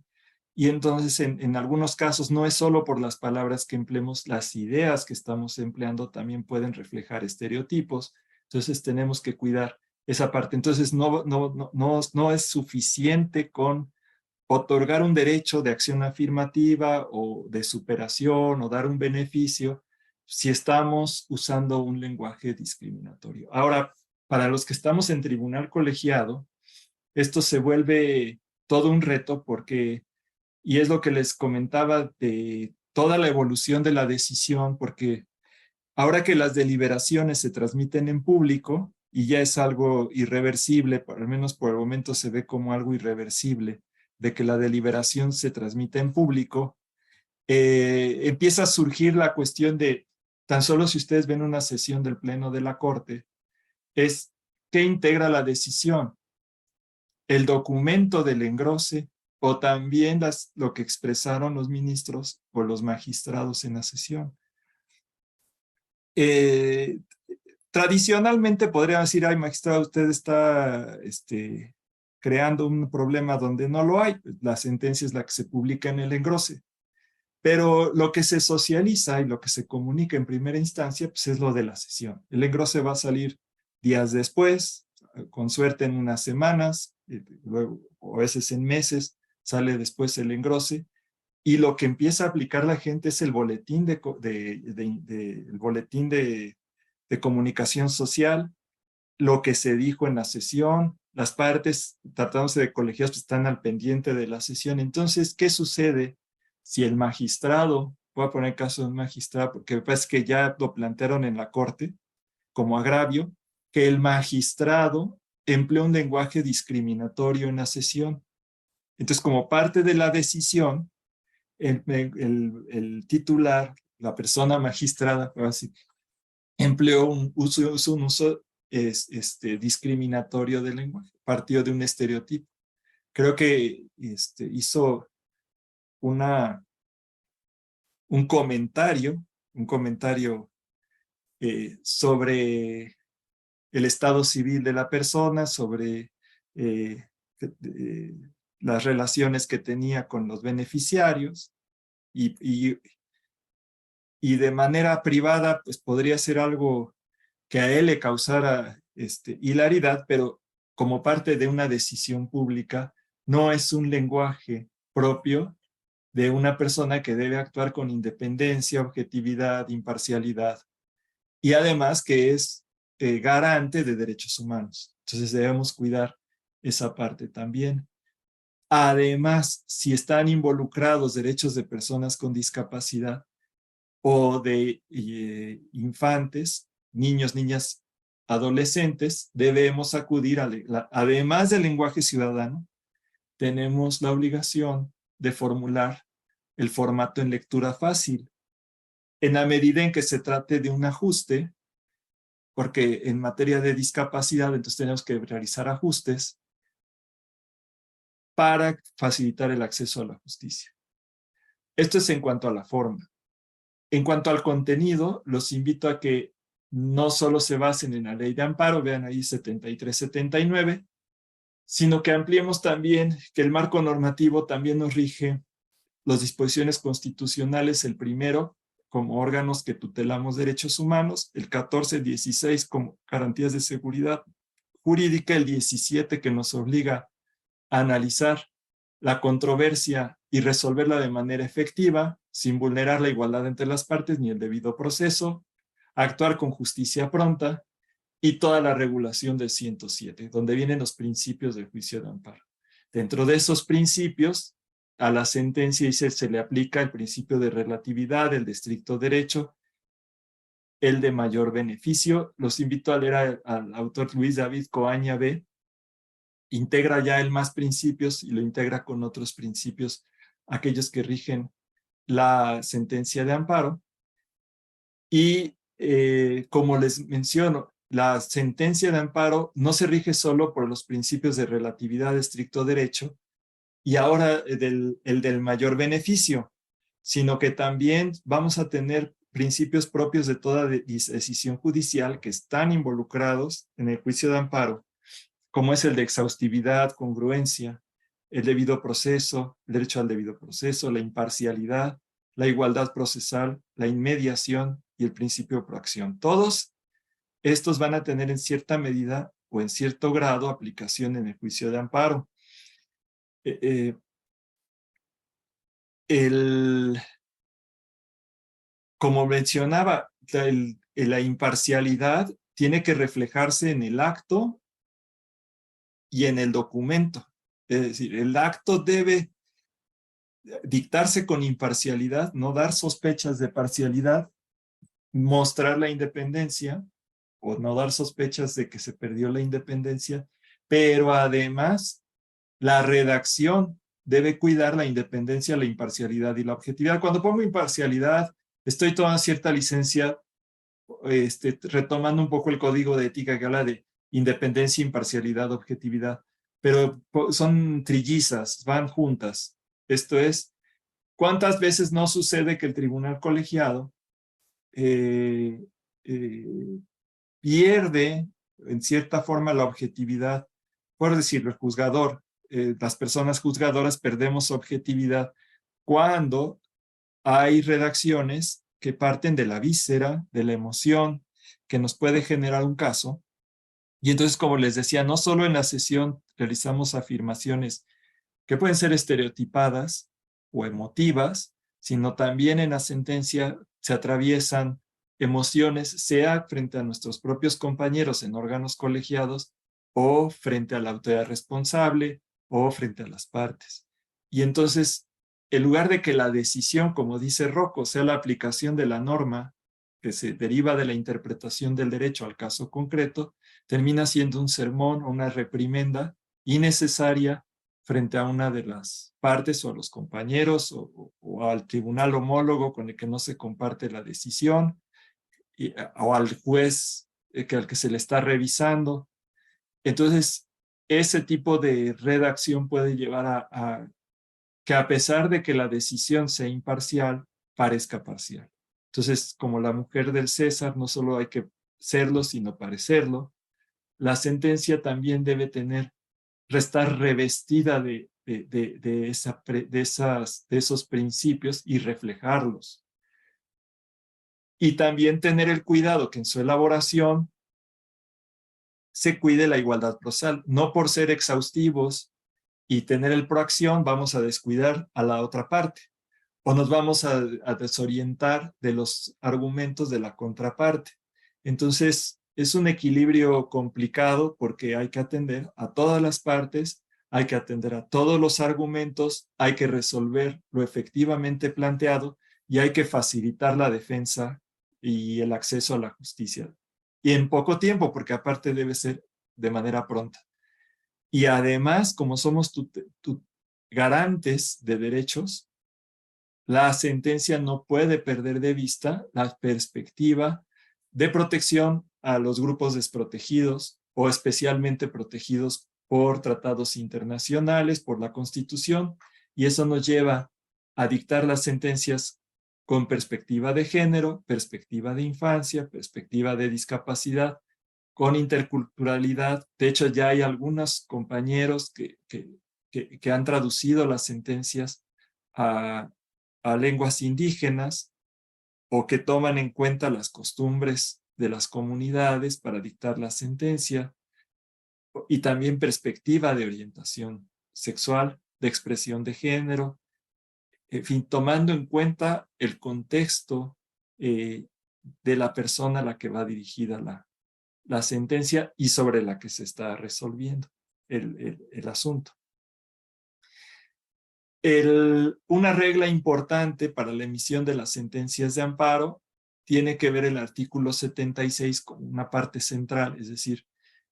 Y entonces en algunos casos no es solo por las palabras que empleemos, las ideas que estamos empleando también pueden reflejar estereotipos. Entonces tenemos que cuidar esa parte. Entonces no es suficiente con otorgar un derecho de acción afirmativa o de superación o dar un beneficio si estamos usando un lenguaje discriminatorio. Ahora, para los que estamos en tribunal colegiado, esto se vuelve todo un reto porque, y es lo que les comentaba de toda la evolución de la decisión, porque ahora que las deliberaciones se transmiten en público y ya es algo irreversible, al menos por el momento se ve como algo irreversible, de que la deliberación se transmite en público, empieza a surgir la cuestión de, tan solo si ustedes ven una sesión del Pleno de la Corte, es qué integra la decisión, el documento del engrose o también lo que expresaron los ministros o los magistrados en la sesión. Tradicionalmente podría decir, ay, magistrado, usted está creando un problema donde no lo hay. La sentencia es la que se publica en el engrose. Pero lo que se socializa y lo que se comunica en primera instancia, pues es lo de la sesión. El engrose va a salir días después, con suerte en unas semanas, luego, o a veces en meses, sale después el engrose. Y lo que empieza a aplicar la gente es el boletín de comunicación social, lo que se dijo en la sesión, las partes tratándose de colegiados pues, están al pendiente de la sesión. Entonces, ¿qué sucede si el magistrado, voy a poner el caso de un magistrado, porque me parece que ya lo plantearon en la corte como agravio, que el magistrado emplea un lenguaje discriminatorio en la sesión? Entonces, como parte de la decisión, el titular, la persona magistrada, así, empleó un uso discriminatorio del lenguaje, partió de un estereotipo. Creo que hizo un comentario sobre el estado civil de la persona, sobre las relaciones que tenía con los beneficiarios y de manera privada pues podría ser algo que a él le causara hilaridad, pero como parte de una decisión pública no es un lenguaje propio de una persona que debe actuar con independencia, objetividad, imparcialidad y además que es garante de derechos humanos. Entonces debemos cuidar esa parte también. Además, si están involucrados derechos de personas con discapacidad o de infantes, niños, niñas, adolescentes, debemos acudir, además del lenguaje ciudadano, tenemos la obligación de formular el formato en lectura fácil, en la medida en que se trate de un ajuste, porque en materia de discapacidad, entonces tenemos que realizar ajustes para facilitar el acceso a la justicia. Esto es en cuanto a la forma. En cuanto al contenido, los invito a que no solo se basen en la ley de amparo, vean ahí 73-79, sino que ampliemos también que el marco normativo también nos rige las disposiciones constitucionales, el primero como órganos que tutelamos derechos humanos, el 14-16 como garantías de seguridad jurídica, el 17 que nos obliga a analizar la controversia y resolverla de manera efectiva, sin vulnerar la igualdad entre las partes ni el debido proceso, actuar con justicia pronta y toda la regulación del 107, donde vienen los principios del juicio de amparo. Dentro de esos principios, a la sentencia se le aplica el principio de relatividad, el de estricto derecho, el de mayor beneficio. Los invito a leer al autor Luis David Coaña B. Integra ya el más principios y lo integra con otros principios, aquellos que rigen la sentencia de amparo. Y como les menciono, la sentencia de amparo no se rige solo por los principios de relatividad, estricto derecho, y ahora el del mayor beneficio, sino que también vamos a tener principios propios de toda decisión judicial que están involucrados en el juicio de amparo, como es el de exhaustividad, congruencia, el debido proceso, el derecho al debido proceso, la imparcialidad, la igualdad procesal, la inmediación y el principio de proacción. Todos estos van a tener en cierta medida o en cierto grado aplicación en el juicio de amparo. Como mencionaba, la imparcialidad tiene que reflejarse en el acto y en el documento. Es decir, el acto debe dictarse con imparcialidad, no dar sospechas de parcialidad, mostrar la independencia o no dar sospechas de que se perdió la independencia, pero además la redacción debe cuidar la independencia, la imparcialidad y la objetividad. Cuando pongo imparcialidad, estoy tomando cierta licencia, retomando un poco el código de ética que habla de independencia, imparcialidad, objetividad, pero son trillizas, van juntas. Esto es, ¿cuántas veces no sucede que el tribunal colegiado pierde en cierta forma la objetividad? Por decirlo, el juzgador, las personas juzgadoras perdemos objetividad cuando hay redacciones que parten de la víscera, de la emoción, que nos puede generar un caso. Y entonces, como les decía, no solo en la sesión realizamos afirmaciones que pueden ser estereotipadas o emotivas, sino también en la sentencia se atraviesan emociones, sea frente a nuestros propios compañeros en órganos colegiados o frente a la autoridad responsable o frente a las partes. Y entonces, en lugar de que la decisión, como dice Rocco, sea la aplicación de la norma que se deriva de la interpretación del derecho al caso concreto, termina siendo un sermón o una reprimenda innecesaria frente a una de las partes o a los compañeros o al tribunal homólogo con el que no se comparte la decisión o al juez al que se le está revisando. Entonces, ese tipo de redacción puede llevar a que a pesar de que la decisión sea imparcial, parezca parcial. Entonces, como la mujer del César, no solo hay que serlo, sino parecerlo, la sentencia también debe estar revestida de esos principios y reflejarlos. Y también tener el cuidado que en su elaboración se cuide la igualdad procesal, no por ser exhaustivos y tener el proacción vamos a descuidar a la otra parte o nos vamos a desorientar de los argumentos de la contraparte. Entonces, es un equilibrio complicado porque hay que atender a todas las partes, hay que atender a todos los argumentos, hay que resolver lo efectivamente planteado y hay que facilitar la defensa y el acceso a la justicia. Y en poco tiempo, porque aparte debe ser de manera pronta. Y además, como somos garantes de derechos, la sentencia no puede perder de vista la perspectiva de protección a los grupos desprotegidos o especialmente protegidos por tratados internacionales, por la Constitución, y eso nos lleva a dictar las sentencias con perspectiva de género, perspectiva de infancia, perspectiva de discapacidad, con interculturalidad. De hecho, ya hay algunos compañeros que han traducido las sentencias a lenguas indígenas o que toman en cuenta las costumbres de las comunidades para dictar la sentencia, y también perspectiva de orientación sexual, de expresión de género, en fin, tomando en cuenta el contexto de la persona a la que va dirigida la sentencia y sobre la que se está resolviendo el asunto. Una regla importante para la emisión de las sentencias de amparo tiene que ver el artículo 76 como una parte central, es decir,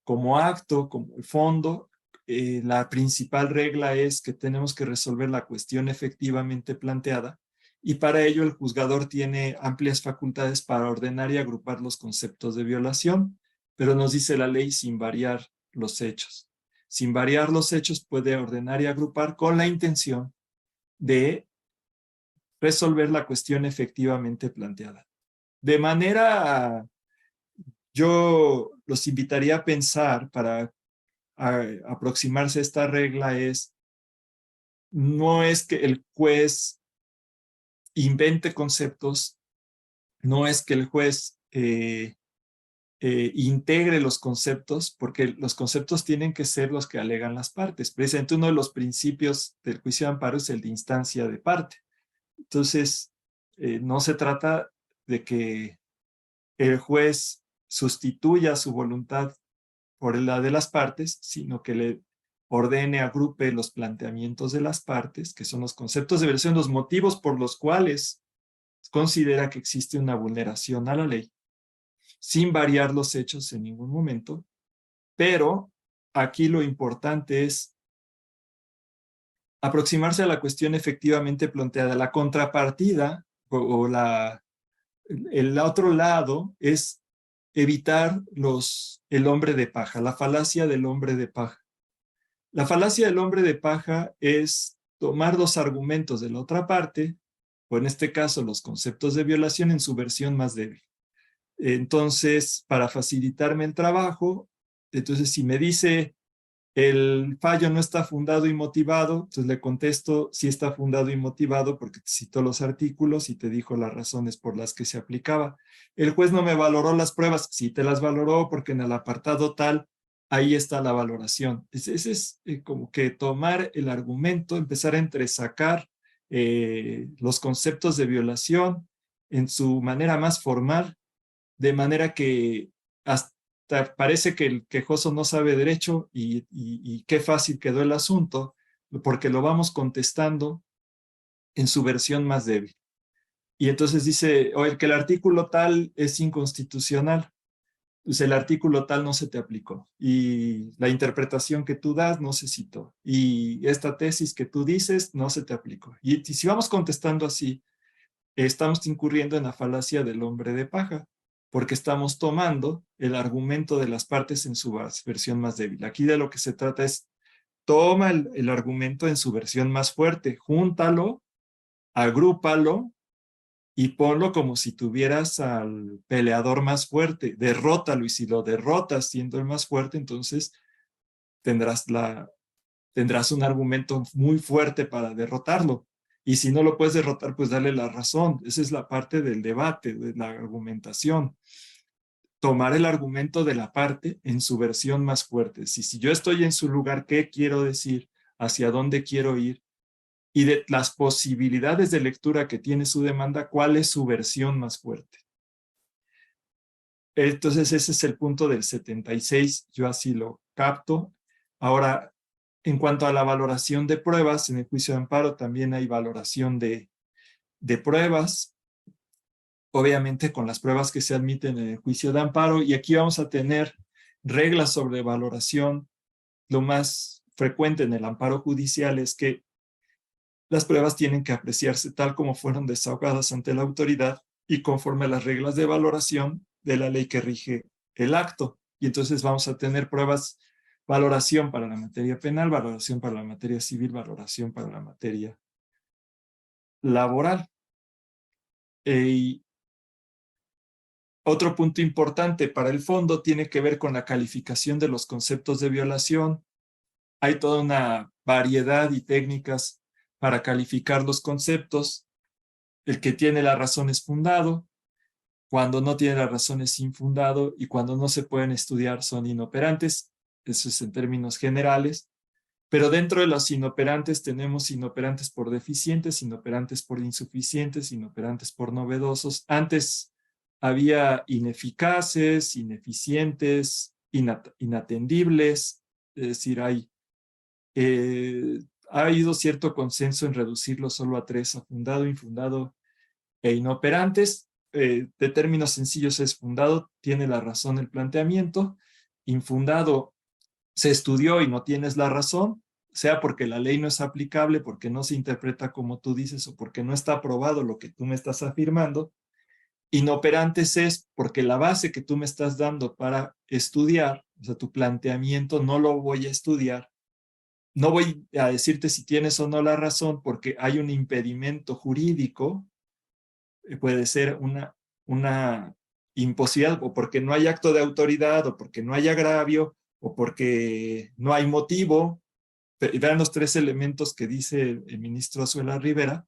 como acto, como fondo, la principal regla es que tenemos que resolver la cuestión efectivamente planteada y para ello el juzgador tiene amplias facultades para ordenar y agrupar los conceptos de violación, pero nos dice la ley sin variar los hechos. Sin variar los hechos puede ordenar y agrupar con la intención de resolver la cuestión efectivamente planteada. De manera, yo los invitaría a pensar para aproximarse a esta regla no es que el juez invente conceptos, no es que el juez integre los conceptos, porque los conceptos tienen que ser los que alegan las partes. Precisamente uno de los principios del juicio de amparo es el de instancia de parte. Entonces, no se trata de que el juez sustituya su voluntad por la de las partes, sino que le ordene, agrupe los planteamientos de las partes, que son los conceptos de violación, los motivos por los cuales considera que existe una vulneración a la ley, sin variar los hechos en ningún momento, pero aquí lo importante es aproximarse a la cuestión efectivamente planteada. La contrapartida o el otro lado es evitar el hombre de paja, la falacia del hombre de paja. La falacia del hombre de paja es tomar dos argumentos de la otra parte, o en este caso los conceptos de violación en su versión más débil. Entonces, para facilitarme el trabajo, entonces si me dice el fallo no está fundado y motivado, entonces le contesto sí está fundado y motivado porque te citó los artículos y te dijo las razones por las que se aplicaba. El juez no me valoró las pruebas, sí te las valoró porque en el apartado tal, ahí está la valoración. Ese es como que tomar el argumento, empezar a entresacar los conceptos de violación en su manera más formal, de manera que hasta parece que el quejoso no sabe derecho y qué fácil quedó el asunto, porque lo vamos contestando en su versión más débil. Y entonces dice, oye, que el artículo tal es inconstitucional, pues el artículo tal no se te aplicó y la interpretación que tú das no se citó y esta tesis que tú dices no se te aplicó. Y si vamos contestando así, estamos incurriendo en la falacia del hombre de paja, porque estamos tomando el argumento de las partes en su versión más débil. Aquí de lo que se trata es, toma el argumento en su versión más fuerte, júntalo, agrúpalo y ponlo como si tuvieras al peleador más fuerte, derrótalo, y si lo derrotas siendo el más fuerte, entonces tendrás un argumento muy fuerte para derrotarlo. Y si no lo puedes derrotar, pues dale la razón. Esa es la parte del debate, de la argumentación. Tomar el argumento de la parte en su versión más fuerte. Si yo estoy en su lugar, ¿qué quiero decir? ¿Hacia dónde quiero ir? Y de las posibilidades de lectura que tiene su demanda, ¿cuál es su versión más fuerte? Entonces ese es el punto del 76, yo así lo capto. Ahora, en cuanto a la valoración de pruebas, en el juicio de amparo también hay valoración de pruebas, obviamente con las pruebas que se admiten en el juicio de amparo, y aquí vamos a tener reglas sobre valoración. Lo más frecuente en el amparo judicial es que las pruebas tienen que apreciarse tal como fueron desahogadas ante la autoridad y conforme a las reglas de valoración de la ley que rige el acto. Y entonces vamos a tener pruebas, valoración para la materia penal, valoración para la materia civil, valoración para la materia laboral. Y otro punto importante para el fondo tiene que ver con la calificación de los conceptos de violación. Hay toda una variedad y técnicas para calificar los conceptos. El que tiene la razón es fundado, cuando no tiene la razón es infundado y cuando no se pueden estudiar son inoperantes. Eso es en términos generales. Pero dentro de los inoperantes tenemos inoperantes por deficientes, inoperantes por insuficientes, inoperantes por novedosos. Antes había ineficaces, ineficientes, inatendibles. Es decir, ha habido cierto consenso en reducirlo solo a tres, a fundado, infundado e inoperantes. De términos sencillos es fundado, tiene la razón el planteamiento. Infundado, se estudió y no tienes la razón, sea porque la ley no es aplicable, porque no se interpreta como tú dices o porque no está aprobado lo que tú me estás afirmando. Inoperantes es porque la base que tú me estás dando para estudiar, o sea, tu planteamiento no lo voy a estudiar. No voy a decirte si tienes o no la razón porque hay un impedimento jurídico, puede ser una imposibilidad o porque no hay acto de autoridad o porque no hay agravio o porque no hay motivo. Vean los tres elementos que dice el ministro Azuela Rivera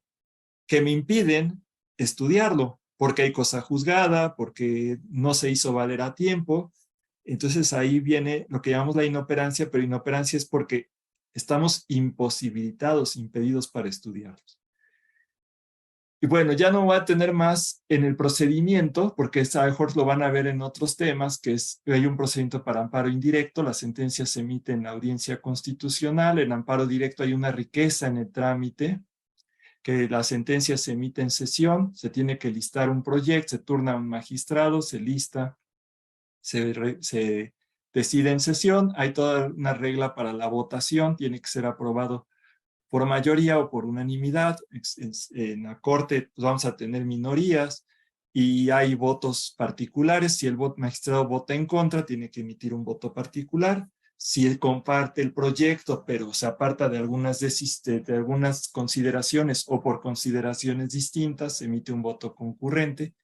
que me impiden estudiarlo, porque hay cosa juzgada, porque no se hizo valer a tiempo. Entonces ahí viene lo que llamamos la inoperancia, pero inoperancia es porque estamos imposibilitados, impedidos para estudiarlos. Y bueno, ya no voy a tener más en el procedimiento, porque a lo mejor lo van a ver en otros temas, que hay un procedimiento para amparo indirecto, la sentencia se emite en la audiencia constitucional, en amparo directo hay una riqueza en el trámite, que la sentencia se emite en sesión, se tiene que listar un proyecto, se turna a un magistrado, se lista, se decide en sesión, hay toda una regla para la votación, tiene que ser aprobado por mayoría o por unanimidad. En la corte pues, vamos a tener minorías y hay votos particulares. Si el magistrado vota en contra, tiene que emitir un voto particular. Si él comparte el proyecto, pero se aparta de de algunas consideraciones o por consideraciones distintas, se emite un voto concurrente.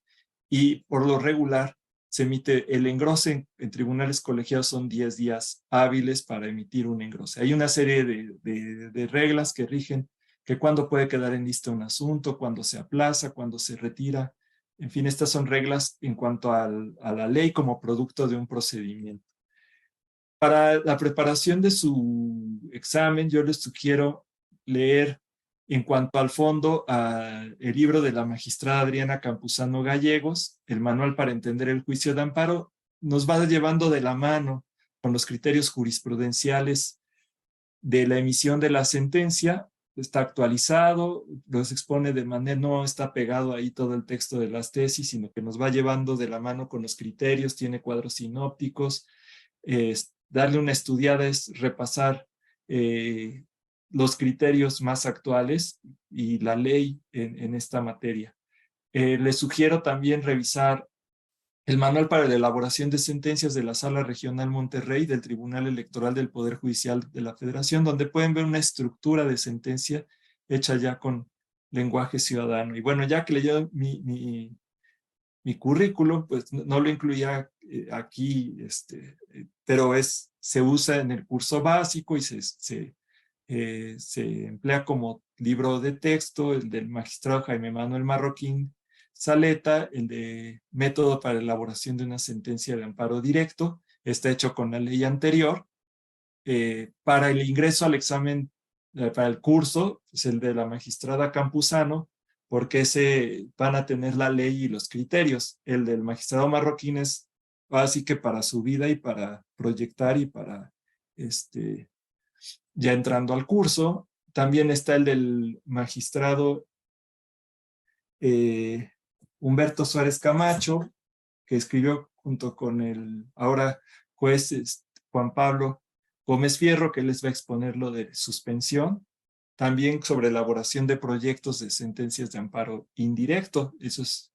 Y por lo regular, se emite el engrose en tribunales colegiados, son 10 días hábiles para emitir un engrose. Hay una serie de reglas que rigen que cuándo puede quedar en lista un asunto, cuándo se aplaza, cuándo se retira. En fin, estas son reglas en cuanto a la ley como producto de un procedimiento. Para la preparación de su examen, yo les sugiero leer en cuanto al fondo el libro de la magistrada Adriana Campuzano Gallegos, el manual para entender el juicio de amparo, nos va llevando de la mano con los criterios jurisprudenciales de la emisión de la sentencia. Está actualizado, los expone de manera, no está pegado ahí todo el texto de las tesis, sino que nos va llevando de la mano con los criterios, tiene cuadros sinópticos. Darle una estudiada es repasar los criterios más actuales y la ley en esta materia. Les sugiero también revisar el manual para la elaboración de sentencias de la Sala Regional Monterrey del Tribunal Electoral del Poder Judicial de la Federación, donde pueden ver una estructura de sentencia hecha ya con lenguaje ciudadano. Y bueno, ya que leyó mi currículum, pues no lo incluía aquí, pero se usa en el curso básico y se emplea como libro de texto, el del magistrado Jaime Manuel Marroquín Saleta, el de método para elaboración de una sentencia de amparo directo, está hecho con la ley anterior. Para el ingreso al examen, para el curso, es el de la magistrada Campuzano, porque van a tener la ley y los criterios. El del magistrado Marroquín es así que para su vida y para proyectar y para ya entrando al curso. También está el del magistrado Humberto Suárez Camacho, que escribió junto con el ahora juez Juan Pablo Gómez Fierro, que les va a exponer lo de suspensión. También sobre elaboración de proyectos de sentencias de amparo indirecto. Eso es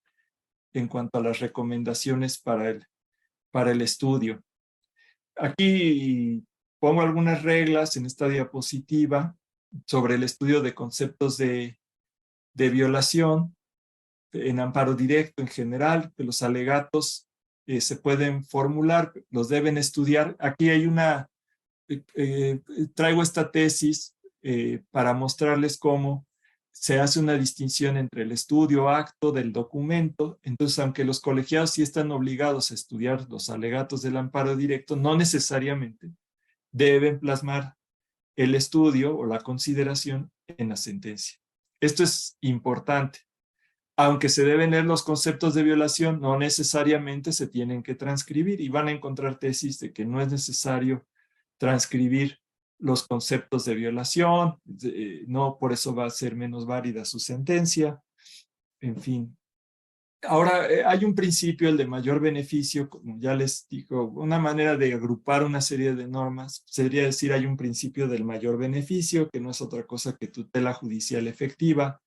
en cuanto a las recomendaciones para el estudio. Aquí pongo algunas reglas en esta diapositiva sobre el estudio de conceptos de violación en amparo directo en general, que los alegatos se pueden formular, los deben estudiar. Aquí hay traigo esta tesis para mostrarles cómo se hace una distinción entre el estudio acto del documento. Entonces, aunque los colegiados sí están obligados a estudiar los alegatos del amparo directo, no necesariamente deben plasmar el estudio o la consideración en la sentencia. Esto es importante. Aunque se deben leer los conceptos de violación, no necesariamente se tienen que transcribir, y van a encontrar tesis de que no es necesario transcribir los conceptos de violación, no por eso va a ser menos válida su sentencia, en fin. Ahora, hay un principio, el de mayor beneficio, como ya les digo, una manera de agrupar una serie de normas sería decir hay un principio del mayor beneficio, que no es otra cosa que tutela judicial efectiva.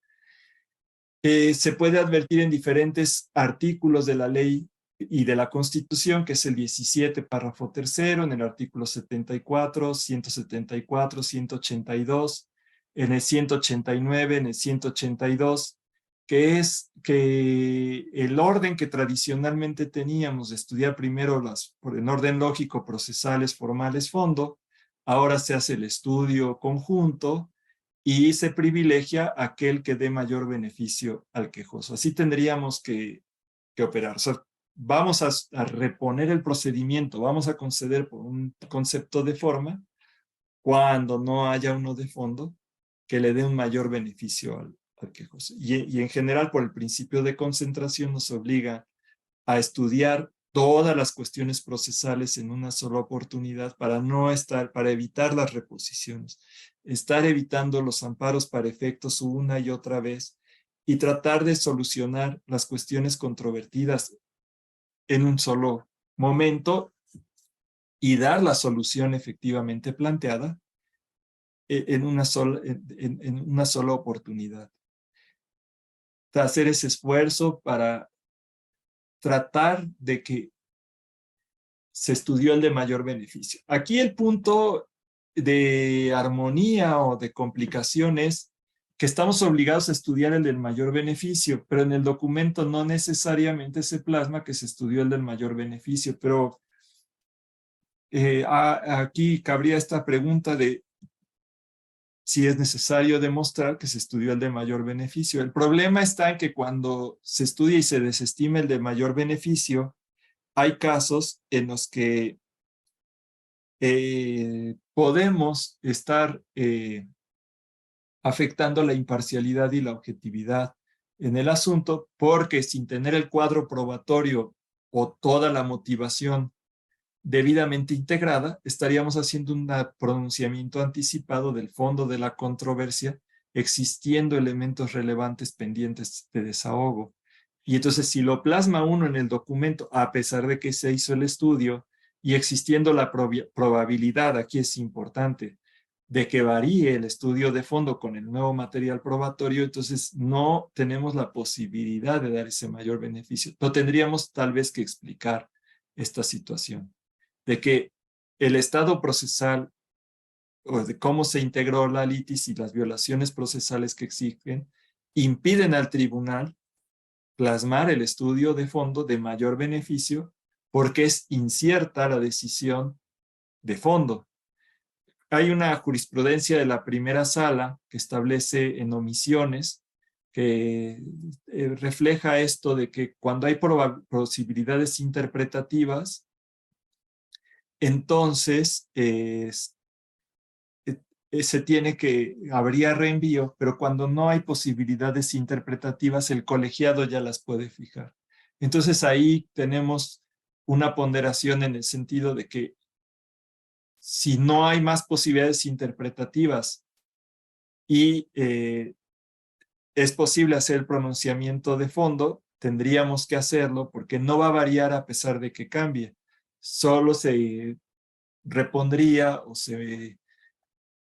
Se puede advertir en diferentes artículos de la ley y de la Constitución, que es el 17, párrafo tercero, en el artículo 74, 174, 182, en el 189, en el 182, que es que el orden que tradicionalmente teníamos de estudiar primero en orden lógico, procesales, formales, fondo, ahora se hace el estudio conjunto y se privilegia aquel que dé mayor beneficio al quejoso. Así tendríamos que operar. O sea, vamos a reponer el procedimiento, vamos a conceder por un concepto de forma cuando no haya uno de fondo que le dé un mayor beneficio al quejoso. Y en general, por el principio de concentración, nos obliga a estudiar todas las cuestiones procesales en una sola oportunidad para evitar las reposiciones, estar evitando los amparos para efectos una y otra vez y tratar de solucionar las cuestiones controvertidas en un solo momento y dar la solución efectivamente planteada en una sola oportunidad. Hacer ese esfuerzo para tratar de que se estudió el de mayor beneficio. Aquí el punto de armonía o de complicación es que estamos obligados a estudiar el del mayor beneficio, pero en el documento no necesariamente se plasma que se estudió el del mayor beneficio, pero aquí cabría esta pregunta de si es necesario demostrar que se estudió el de mayor beneficio. El problema está en que cuando se estudia y se desestima el de mayor beneficio, hay casos en los que podemos estar afectando la imparcialidad y la objetividad en el asunto, porque sin tener el cuadro probatorio o toda la motivación debidamente integrada, estaríamos haciendo un pronunciamiento anticipado del fondo de la controversia, existiendo elementos relevantes pendientes de desahogo. Y entonces, si lo plasma uno en el documento, a pesar de que se hizo el estudio y existiendo la probabilidad, aquí es importante, de que varíe el estudio de fondo con el nuevo material probatorio, entonces no tenemos la posibilidad de dar ese mayor beneficio. No tendríamos tal vez que explicar esta situación de que el estado procesal o de cómo se integró la litis y las violaciones procesales que exigen impiden al tribunal plasmar el estudio de fondo de mayor beneficio porque es incierta la decisión de fondo. Hay una jurisprudencia de la primera sala que establece en omisiones que refleja esto de que cuando hay posibilidades interpretativas, entonces se tiene habría reenvío, pero cuando no hay posibilidades interpretativas, el colegiado ya las puede fijar. Entonces ahí tenemos una ponderación en el sentido de que si no hay más posibilidades interpretativas y es posible hacer el pronunciamiento de fondo, tendríamos que hacerlo porque no va a variar a pesar de que cambie. Solo se repondría o se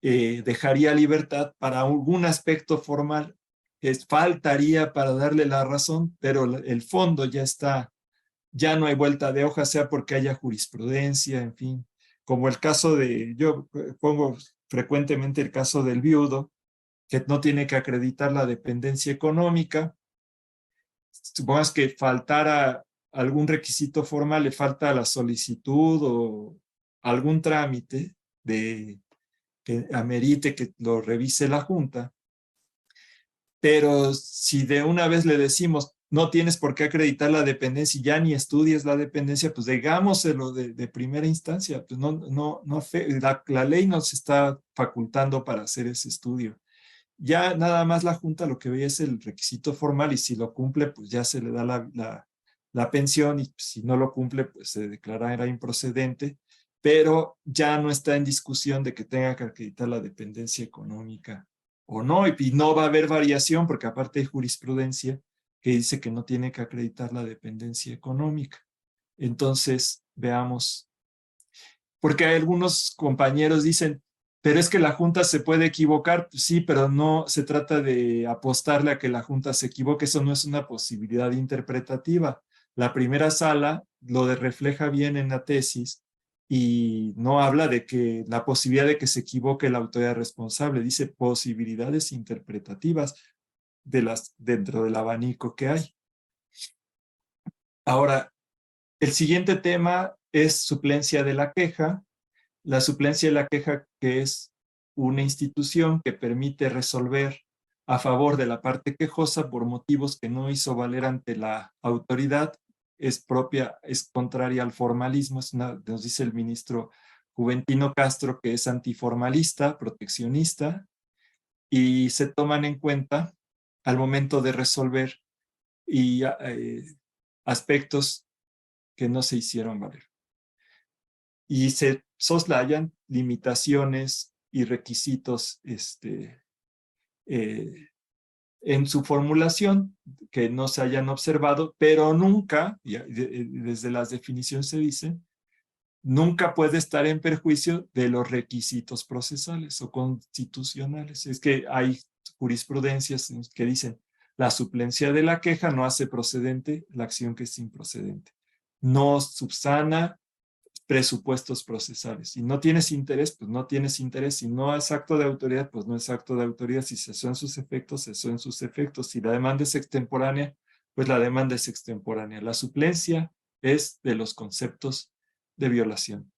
dejaría libertad para algún aspecto formal que faltaría para darle la razón, pero el fondo ya está, ya no hay vuelta de hoja, sea porque haya jurisprudencia, en fin, como el caso yo pongo frecuentemente el caso del viudo, que no tiene que acreditar la dependencia económica. Supongamos que faltara algún requisito formal, le falta la solicitud o algún trámite que amerite que lo revise la Junta, pero si de una vez le decimos no tienes por qué acreditar la dependencia y ya ni estudies la dependencia, pues digámoselo de primera instancia, pues la ley nos está facultando para hacer ese estudio. Ya nada más la Junta lo que ve es el requisito formal y si lo cumple, pues ya se le da la pensión y si no lo cumple, pues se declarará improcedente, pero ya no está en discusión de que tenga que acreditar la dependencia económica o no, y no va a haber variación porque aparte hay jurisprudencia que dice que no tiene que acreditar la dependencia económica. Entonces, veamos, porque hay algunos compañeros dicen, pero es que la Junta se puede equivocar. Pues sí, pero no se trata de apostarle a que la Junta se equivoque, eso no es una posibilidad interpretativa. La primera sala lo refleja bien en la tesis y no habla de que la posibilidad de que se equivoque la autoridad responsable, dice posibilidades interpretativas dentro del abanico que hay. Ahora, el siguiente tema es suplencia de la queja. La suplencia de la queja, que es una institución que permite resolver a favor de la parte quejosa por motivos que no hizo valer ante la autoridad, es contraria al formalismo, nos dice el ministro Juventino Castro que es antiformalista, proteccionista, y se toman en cuenta al momento de resolver y aspectos que no se hicieron valer. Y se soslayan limitaciones y requisitos en su formulación que no se hayan observado, pero nunca, desde las definiciones se dice, nunca puede estar en perjuicio de los requisitos procesales o constitucionales. Es que hay jurisprudencias que dicen la suplencia de la queja no hace procedente la acción que es improcedente. No subsana presupuestos procesales. Si no tienes interés, pues no tienes interés. Si no es acto de autoridad, pues no es acto de autoridad. Si cesó en sus efectos, cesó en sus efectos. Si la demanda es extemporánea, pues la demanda es extemporánea. La suplencia es de los conceptos de violación.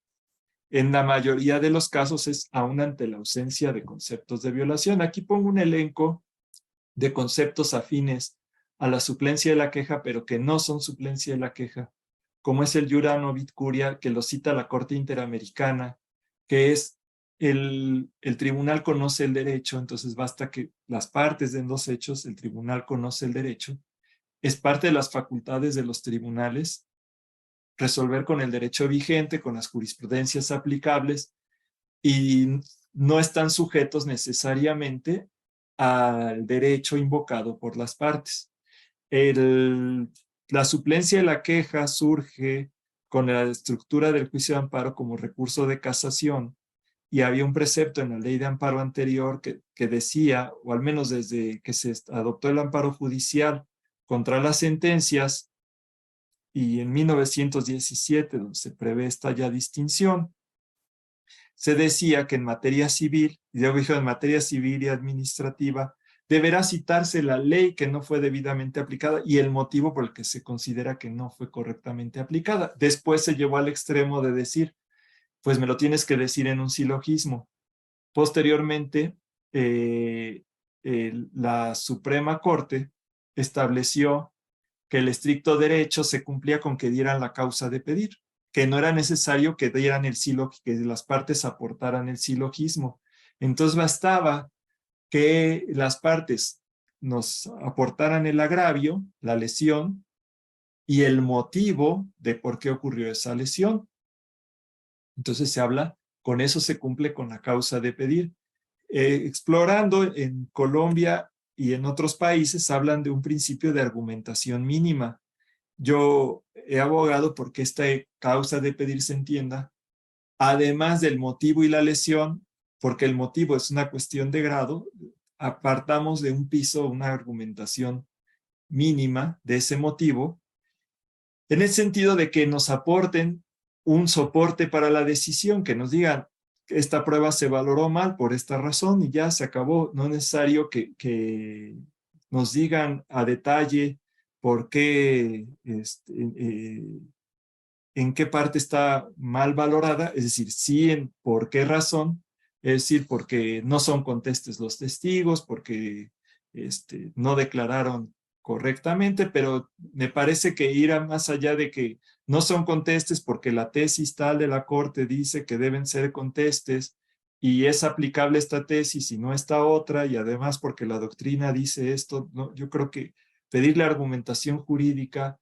En la mayoría de los casos es aún ante la ausencia de conceptos de violación. Aquí pongo un elenco de conceptos afines a la suplencia de la queja, pero que no son suplencia de la queja, como es el jura novit curia, que lo cita la Corte Interamericana, que es el tribunal conoce el derecho, entonces basta que las partes den dos hechos, el tribunal conoce el derecho. Es parte de las facultades de los tribunales resolver con el derecho vigente, con las jurisprudencias aplicables, y no están sujetos necesariamente al derecho invocado por las partes. La suplencia de la queja surge con la estructura del juicio de amparo como recurso de casación, y había un precepto en la ley de amparo anterior que decía, o al menos desde que se adoptó el amparo judicial contra las sentencias, y en 1917, donde se prevé esta ya distinción, se decía que en materia civil, y yo dije en materia civil y administrativa, deberá citarse la ley que no fue debidamente aplicada y el motivo por el que se considera que no fue correctamente aplicada. Después se llevó al extremo de decir, pues me lo tienes que decir en un silogismo. Posteriormente, la Suprema Corte estableció que el estricto derecho se cumplía con que dieran la causa de pedir, que no era necesario que dieran que las partes aportaran el silogismo. Entonces bastaba que las partes nos aportaran el agravio, la lesión, y el motivo de por qué ocurrió esa lesión. Entonces se habla, con eso se cumple con la causa de pedir. Explorando en Colombia y en otros países hablan de un principio de argumentación mínima. Yo he abogado porque esta causa de pedir se entienda, además del motivo y la lesión, porque el motivo es una cuestión de grado, apartamos de un piso una argumentación mínima de ese motivo, en el sentido de que nos aporten un soporte para la decisión, que nos digan, esta prueba se valoró mal por esta razón y ya se acabó. No es necesario que nos digan a detalle por qué, en qué parte está mal valorada, es decir, sí en por qué razón, es decir, porque no son contestes los testigos, porque no declararon correctamente, pero me parece que ir más allá de que no son contestes porque la tesis tal de la Corte dice que deben ser contestes y es aplicable esta tesis y no esta otra, y además porque la doctrina dice esto, no, yo creo que pedirle argumentación jurídica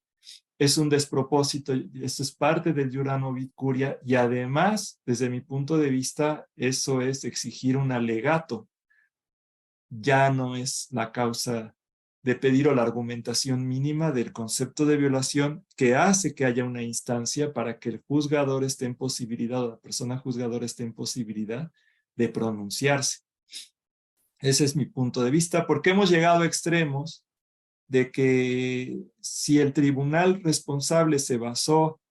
es un despropósito. Esto es parte del jura novit curia y además, desde mi punto de vista, eso es exigir un alegato. Ya no es la causa de pedir o la argumentación mínima del concepto de violación que hace que haya una instancia para que el juzgador esté en posibilidad o la persona juzgadora esté en posibilidad de pronunciarse. Ese es mi punto de vista, porque hemos llegado a extremos de que si el tribunal responsable se basó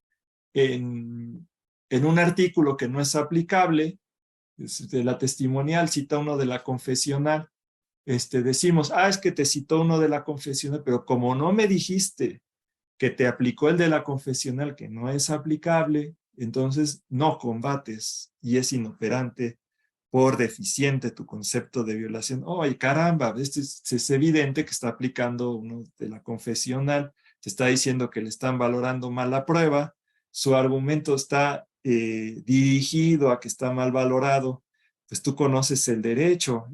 en un artículo que no es aplicable, de la testimonial cita uno de la confesional, decimos, es que te citó uno de la confesional, pero como no me dijiste que te aplicó el de la confesional que no es aplicable, entonces no combates y es inoperante por deficiente tu concepto de violación. ¡Ay, caramba! Es evidente que está aplicando uno de la confesional, te está diciendo que le están valorando mal la prueba, su argumento está dirigido a que está mal valorado, pues tú conoces el derecho.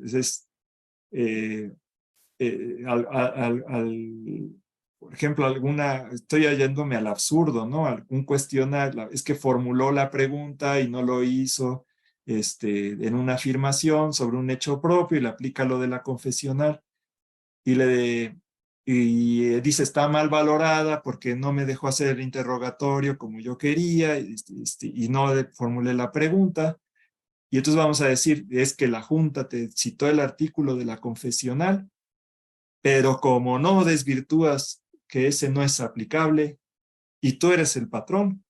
por ejemplo, estoy yéndome al absurdo, ¿no? Algún cuestionario, es que formuló la pregunta y no lo hizo en una afirmación sobre un hecho propio y le aplica lo de la confesional y dice está mal valorada porque no me dejó hacer el interrogatorio como yo quería y no formulé la pregunta. Y entonces vamos a decir, es que la Junta te citó el artículo de la confesional, pero como no desvirtúas que ese no es aplicable y tú eres el patrón,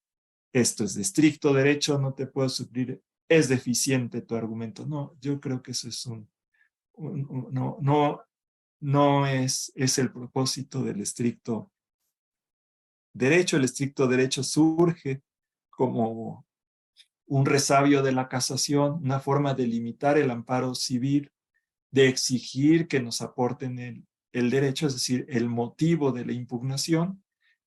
esto es de estricto derecho, no te puedo suplir, es deficiente tu argumento. No, yo creo que eso es no es el propósito del estricto derecho. El estricto derecho surge como un resabio de la casación, una forma de limitar el amparo civil, de exigir que nos aporten el derecho, es decir, el motivo de la impugnación,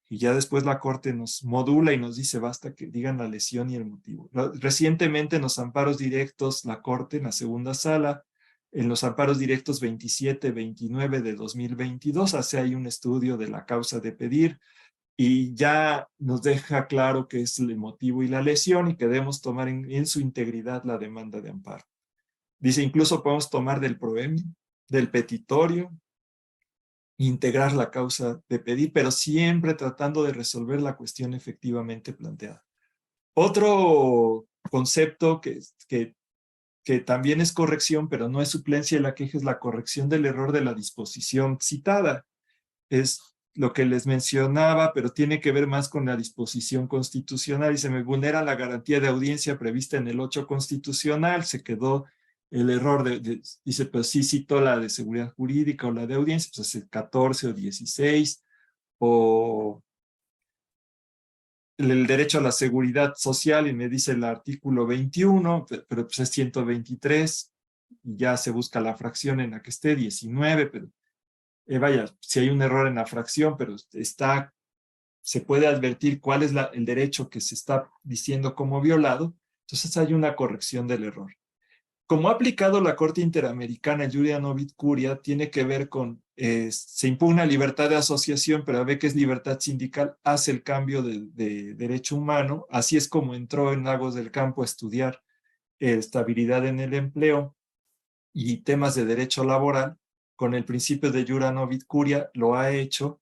y ya después la Corte nos modula y nos dice basta que digan la lesión y el motivo. Recientemente en los amparos directos, la Corte en la segunda sala, en los amparos directos 27-29 de 2022, hace ahí un estudio de la causa de pedir, y ya nos deja claro que es el motivo y la lesión y que debemos tomar en su integridad la demanda de amparo. Dice, incluso podemos tomar del proemio, del petitorio, integrar la causa de pedir, pero siempre tratando de resolver la cuestión efectivamente planteada. Otro concepto que también es corrección, pero no es suplencia de la queja, es la corrección del error de la disposición citada. Es lo que les mencionaba, pero tiene que ver más con la disposición constitucional y se me vulnera la garantía de audiencia prevista en el 8 constitucional, se quedó el error dice, pues sí citó la de seguridad jurídica o la de audiencia, pues es el 14 o 16, o el derecho a la seguridad social y me dice el artículo 21, pero pues es 123, y ya se busca la fracción en la que esté, 19, pero vaya, si hay un error en la fracción, pero se puede advertir cuál es el derecho que se está diciendo como violado, entonces hay una corrección del error. Como ha aplicado la Corte Interamericana, Iuria Novit Curia, tiene que ver con, se impugna libertad de asociación, pero ve que es libertad sindical, hace el cambio de derecho humano, así es como entró en Lagos del Campo a estudiar estabilidad en el empleo y temas de derecho laboral, con el principio de Iuria Novit Curia, lo ha hecho.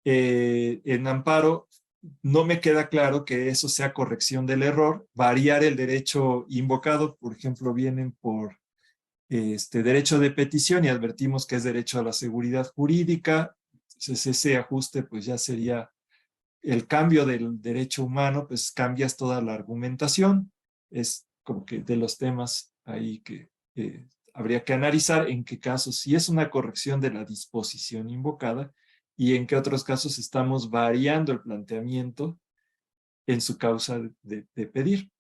En amparo, no me queda claro que eso sea corrección del error, variar el derecho invocado, por ejemplo, vienen por derecho de petición y advertimos que es derecho a la seguridad jurídica, entonces ese ajuste pues ya sería el cambio del derecho humano, pues cambias toda la argumentación, es como que de los temas ahí que habría que analizar en qué casos si es una corrección de la disposición invocada y en qué otros casos estamos variando el planteamiento en su causa de pedir.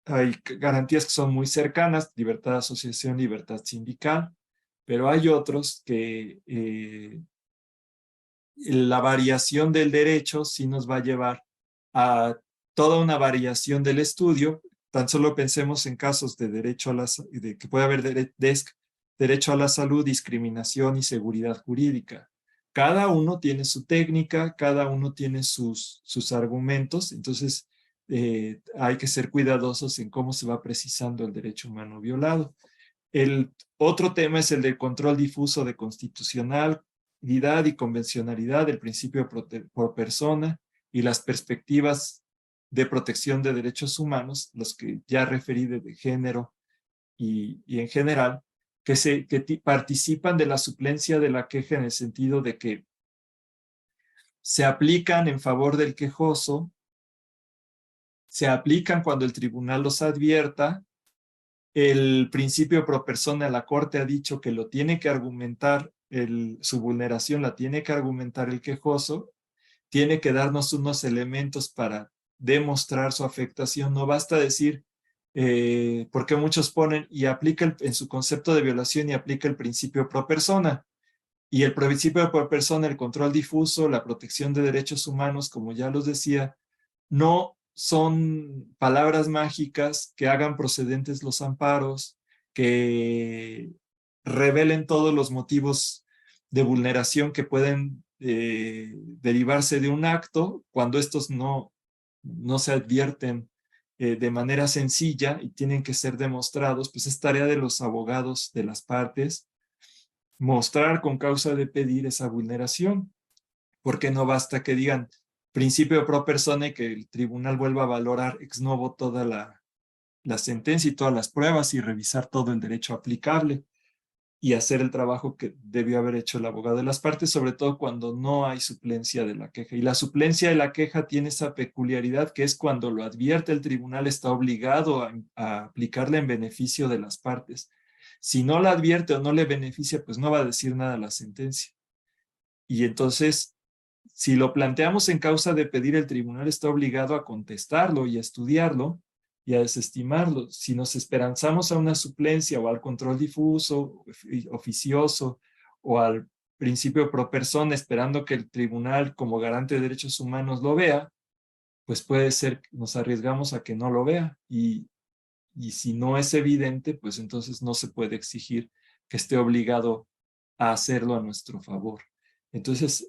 Hay garantías que son muy cercanas, libertad de asociación, libertad sindical, pero hay otros que la variación del derecho sí nos va a llevar a toda una variación del estudio. Tan solo pensemos en casos de derecho a que puede haber derecho a la salud, discriminación y seguridad jurídica. Cada uno tiene su técnica, cada uno tiene sus argumentos, entonces hay que ser cuidadosos en cómo se va precisando el derecho humano violado. El otro tema es el del control difuso de constitucionalidad y convencionalidad del principio por persona y las perspectivas de protección de derechos humanos, los que ya referí de género y en general, que participan de la suplencia de la queja en el sentido de que se aplican en favor del quejoso, se aplican cuando el tribunal los advierta. El principio pro persona, la Corte ha dicho que lo tiene que argumentar, su vulneración la tiene que argumentar el quejoso, tiene que darnos unos elementos para demostrar su afectación. No basta decir, porque muchos ponen y aplica en su concepto de violación y aplica el principio pro persona. Y el principio pro persona, el control difuso, la protección de derechos humanos, como ya los decía, no son palabras mágicas que hagan procedentes los amparos, que revelen todos los motivos de vulneración que pueden derivarse de un acto cuando estos no se advierten de manera sencilla y tienen que ser demostrados, pues es tarea de los abogados de las partes mostrar con causa de pedir esa vulneración, porque no basta que digan principio pro persona y que el tribunal vuelva a valorar ex novo toda la sentencia y todas las pruebas y revisar todo el derecho aplicable y hacer el trabajo que debió haber hecho el abogado de las partes, sobre todo cuando no hay suplencia de la queja. Y la suplencia de la queja tiene esa peculiaridad que es cuando lo advierte el tribunal, está obligado a aplicarla en beneficio de las partes. Si no la advierte o no le beneficia, pues no va a decir nada la sentencia. Y entonces, si lo planteamos en causa de pedir, el tribunal está obligado a contestarlo y a estudiarlo y a desestimarlo. Si nos esperanzamos a una suplencia o al control difuso, oficioso, o al principio pro persona, esperando que el tribunal como garante de derechos humanos lo vea, pues puede ser que nos arriesgamos a que no lo vea. Y si no es evidente, pues entonces no se puede exigir que esté obligado a hacerlo a nuestro favor. Entonces,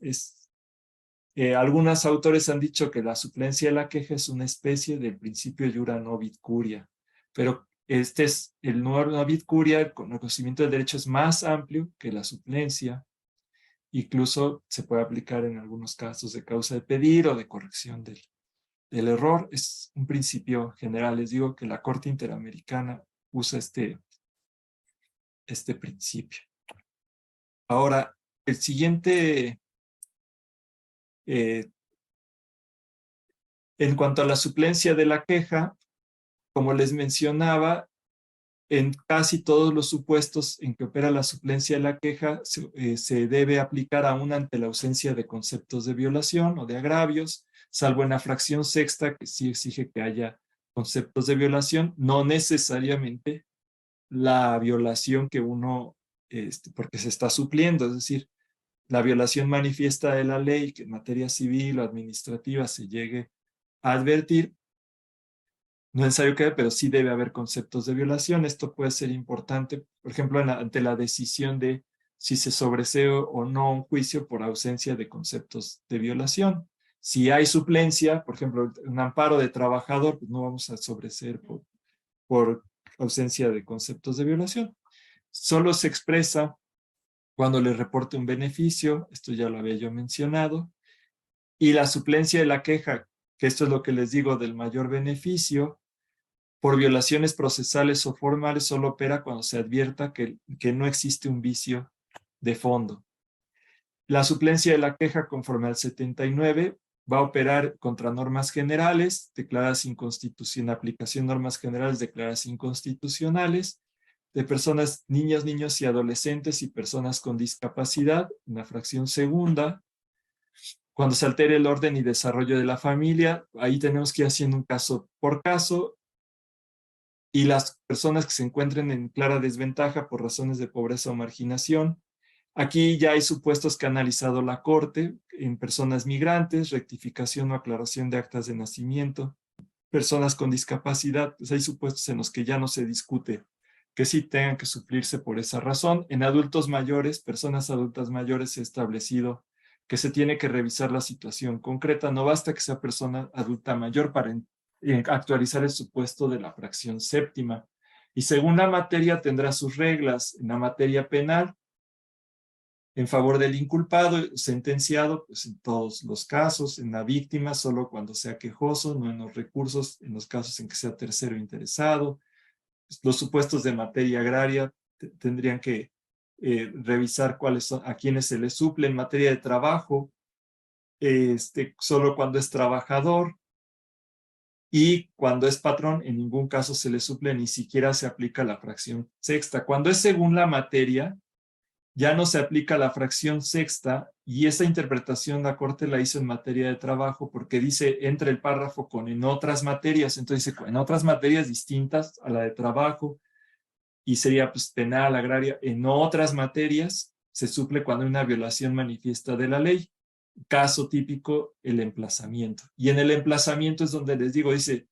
algunos autores han dicho que la suplencia de la queja es una especie del principio iura novit curia, pero este es el novit curia, el conocimiento del derecho es más amplio que la suplencia, incluso se puede aplicar en algunos casos de causa de pedir o de corrección del error. Es un principio general. Les digo que la Corte Interamericana usa este principio. Ahora, el siguiente, en cuanto a la suplencia de la queja, como les mencionaba, en casi todos los supuestos en que opera la suplencia de la queja se debe aplicar aún ante la ausencia de conceptos de violación o de agravios, salvo en la fracción sexta, que sí exige que haya conceptos de violación, no necesariamente la violación que uno, porque se está supliendo, es decir, la violación manifiesta de la ley que en materia civil o administrativa se llegue a advertir, no es necesario que, pero sí debe haber conceptos de violación. Esto puede ser importante, por ejemplo, ante la decisión de si se sobresee o no un juicio por ausencia de conceptos de violación. Si hay suplencia, por ejemplo, un amparo de trabajador, pues no vamos a sobreseer por ausencia de conceptos de violación. Solo se expresa cuando le reporte un beneficio, esto ya lo había yo mencionado, y la suplencia de la queja, que esto es lo que les digo del mayor beneficio, por violaciones procesales o formales solo opera cuando se advierta que no existe un vicio de fondo. La suplencia de la queja conforme al 79 va a operar contra normas generales declaradas inconstitucionales, aplicación de normas generales declaradas inconstitucionales, de personas, niños y adolescentes y personas con discapacidad, en la fracción segunda. Cuando se altere el orden y desarrollo de la familia, ahí tenemos que ir haciendo un caso por caso, y las personas que se encuentren en clara desventaja por razones de pobreza o marginación. Aquí ya hay supuestos que ha analizado la Corte en personas migrantes, rectificación o aclaración de actas de nacimiento, personas con discapacidad, pues hay supuestos en los que ya no se discute que sí tengan que suplirse por esa razón. En adultos mayores, personas adultas mayores, se ha establecido que se tiene que revisar la situación concreta. No basta que sea persona adulta mayor para actualizar el supuesto de la fracción séptima. Y según la materia tendrá sus reglas. En la materia penal, en favor del inculpado, sentenciado, pues en todos los casos. En la víctima, solo cuando sea quejoso, no en los recursos, en los casos en que sea tercero interesado. Los supuestos de materia agraria tendrían que revisar cuáles son, a quienes se les suple. En materia de trabajo, solo cuando es trabajador, y cuando es patrón, en ningún caso se le suple, ni siquiera se aplica la fracción sexta. Cuando es según la materia, ya no se aplica la fracción sexta, y esa interpretación la Corte la hizo en materia de trabajo porque dice, entre el párrafo con en otras materias, entonces dice, en otras materias distintas a la de trabajo, y sería pues penal, agraria, en otras materias se suple cuando hay una violación manifiesta de la ley. Caso típico, el emplazamiento. Y en el emplazamiento es donde les digo, dice,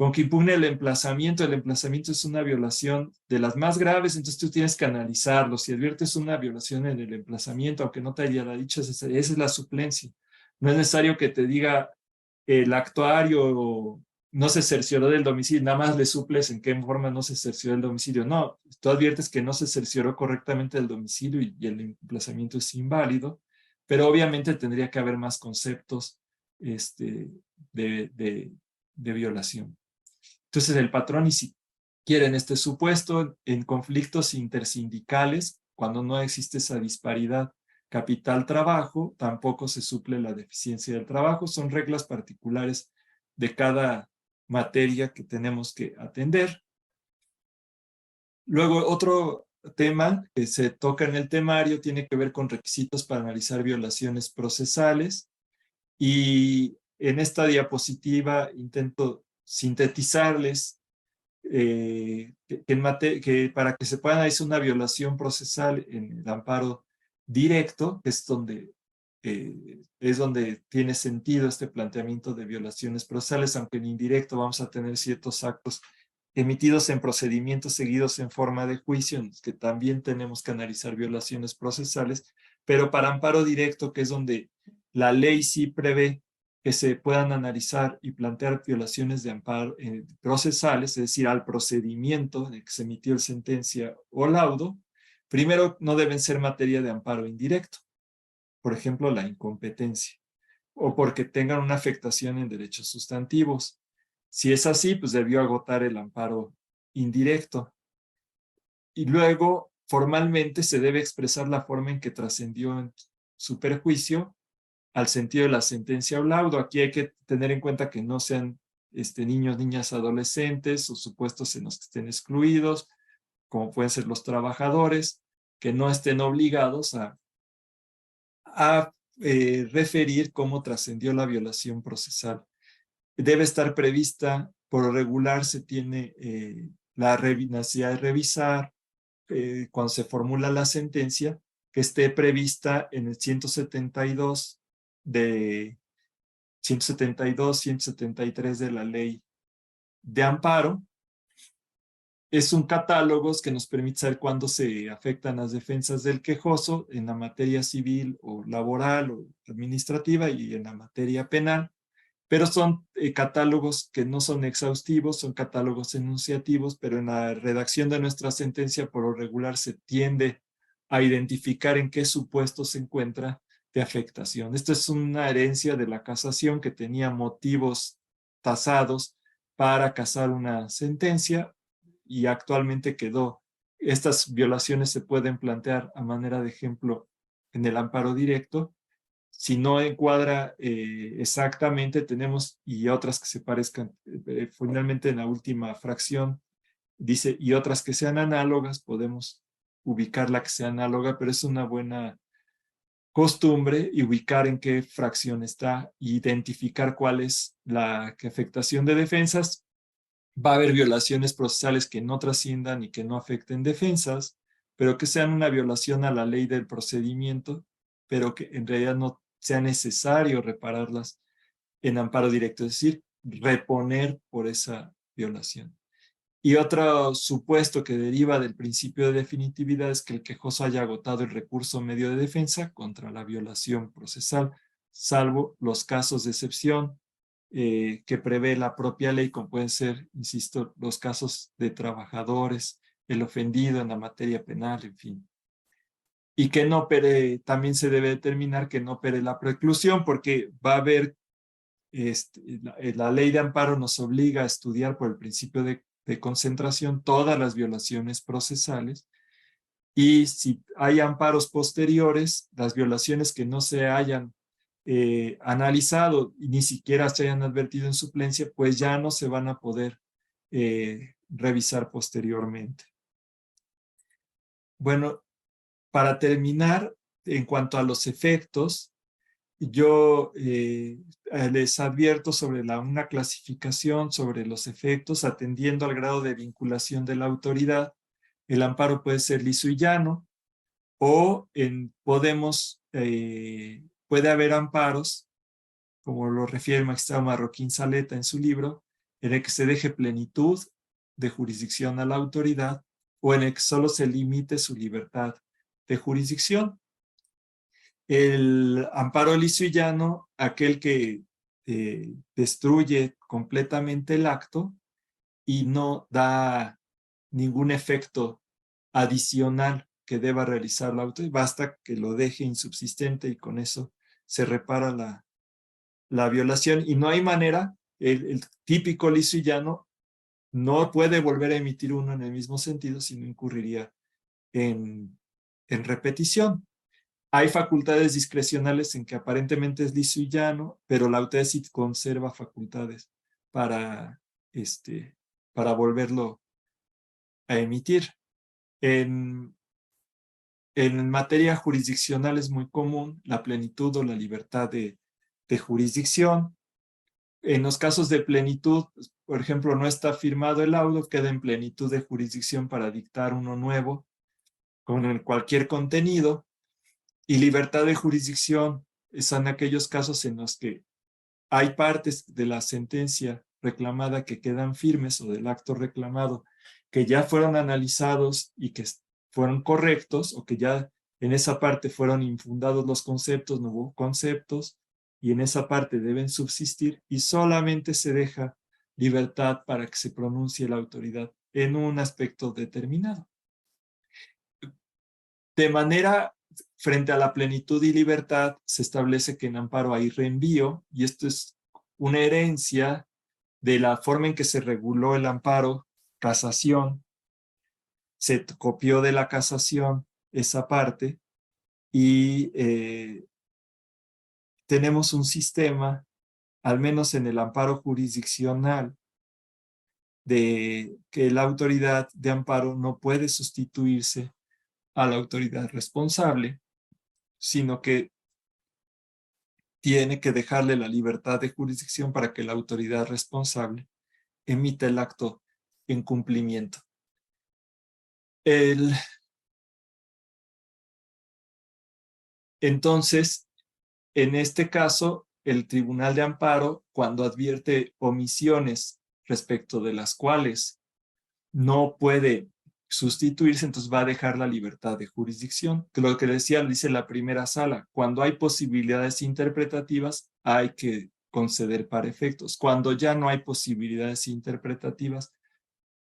con que impugne el emplazamiento es una violación de las más graves, entonces tú tienes que analizarlo. Si adviertes una violación en el emplazamiento, aunque no te haya dicho, esa es la suplencia. No es necesario que te diga el actuario no se cercioró del domicilio, nada más le suples en qué forma no se cercioró del domicilio. No, tú adviertes que no se cercioró correctamente del domicilio y el emplazamiento es inválido, pero obviamente tendría que haber más conceptos de violación. Entonces el patrón ni siquiera en este supuesto, en conflictos intersindicales, cuando no existe esa disparidad capital-trabajo, tampoco se suple la deficiencia del trabajo. Son reglas particulares de cada materia que tenemos que atender. Luego, otro tema que se toca en el temario tiene que ver con requisitos para analizar violaciones procesales. Y en esta diapositiva intento sintetizarles que para que se pueda analizar una violación procesal en el amparo directo, que es donde tiene sentido este planteamiento de violaciones procesales, aunque en indirecto vamos a tener ciertos actos emitidos en procedimientos seguidos en forma de juicio, en los que también tenemos que analizar violaciones procesales, pero para amparo directo, que es donde la ley sí prevé que se puedan analizar y plantear violaciones de amparo procesales, es decir, al procedimiento de que se emitió la sentencia o laudo, primero no deben ser materia de amparo indirecto, por ejemplo, la incompetencia, o porque tengan una afectación en derechos sustantivos. Si es así, pues debió agotar el amparo indirecto. Y luego, formalmente, se debe expresar la forma en que trascendió en su perjuicio al sentido de la sentencia o laudo. Aquí hay que tener en cuenta que no sean niños, niñas, adolescentes o supuestos en los que estén excluidos, como pueden ser los trabajadores, que no estén obligados a referir cómo trascendió la violación procesal. Debe estar prevista, por regular se tiene la necesidad de revisar cuando se formula la sentencia, que esté prevista en el 172, 173 de la ley de amparo. Es un catálogo que nos permite saber cuándo se afectan las defensas del quejoso en la materia civil o laboral o administrativa y en la materia penal, pero son catálogos que no son exhaustivos, son catálogos enunciativos, pero en la redacción de nuestra sentencia por lo regular se tiende a identificar en qué supuesto se encuentra de afectación. Esto es una herencia de la casación que tenía motivos tasados para casar una sentencia y actualmente quedó. Estas violaciones se pueden plantear a manera de ejemplo en el amparo directo. Si no encuadra exactamente, tenemos y otras que se parezcan. Finalmente en la última fracción dice y otras que sean análogas, podemos ubicar la que sea análoga, pero es una buena costumbre y ubicar en qué fracción está, identificar cuál es la afectación de defensas. Va a haber violaciones procesales que no trasciendan y que no afecten defensas, pero que sean una violación a la ley del procedimiento, pero que en realidad no sea necesario repararlas en amparo directo, es decir, reponer por esa violación. Y otro supuesto que deriva del principio de definitividad es que el quejoso haya agotado el recurso medio de defensa contra la violación procesal, salvo los casos de excepción que prevé la propia ley, como pueden ser, insisto, los casos de trabajadores, el ofendido en la materia penal, en fin. Y que no opere, también se debe determinar que no opere la preclusión, porque va a haber, la ley de amparo nos obliga a estudiar por el principio de concentración todas las violaciones procesales, y si hay amparos posteriores, las violaciones que no se hayan analizado y ni siquiera se hayan advertido en suplencia, pues ya no se van a poder revisar posteriormente. Bueno, para terminar, en cuanto a los efectos, yo les advierto sobre una clasificación sobre los efectos atendiendo al grado de vinculación de la autoridad. El amparo puede ser liso y llano, o puede haber amparos, como lo refiere el magistrado Marroquín Saleta en su libro, en el que se deje plenitud de jurisdicción a la autoridad o en el que solo se limite su libertad de jurisdicción. El amparo liso y llano, aquel que destruye completamente el acto y no da ningún efecto adicional que deba realizar la autoridad, basta que lo deje insubsistente y con eso se repara la violación y no hay manera, el típico liso y llano no puede volver a emitir uno en el mismo sentido, sino incurriría en repetición. Hay facultades discrecionales en que aparentemente es liso y llano, pero la autoridad sí conserva facultades para volverlo a emitir. En materia jurisdiccional es muy común la plenitud o la libertad de jurisdicción. En los casos de plenitud, por ejemplo, no está firmado el laudo, queda en plenitud de jurisdicción para dictar uno nuevo con cualquier contenido. Y libertad de jurisdicción son aquellos casos en los que hay partes de la sentencia reclamada que quedan firmes o del acto reclamado que ya fueron analizados y que fueron correctos o que ya en esa parte fueron infundados los conceptos, no hubo conceptos y en esa parte deben subsistir y solamente se deja libertad para que se pronuncie la autoridad en un aspecto determinado. De manera, frente a la plenitud y libertad, se establece que en amparo hay reenvío, y esto es una herencia de la forma en que se reguló el amparo, casación. Se copió de la casación esa parte, y tenemos un sistema, al menos en el amparo jurisdiccional, de que la autoridad de amparo no puede sustituirse a la autoridad responsable, sino que tiene que dejarle la libertad de jurisdicción para que la autoridad responsable emita el acto en cumplimiento. Entonces, en este caso, el Tribunal de Amparo, cuando advierte omisiones respecto de las cuales no puede sustituirse, entonces va a dejar la libertad de jurisdicción. Que lo que decía, dice la primera sala, cuando hay posibilidades interpretativas, hay que conceder para efectos. Cuando ya no hay posibilidades interpretativas,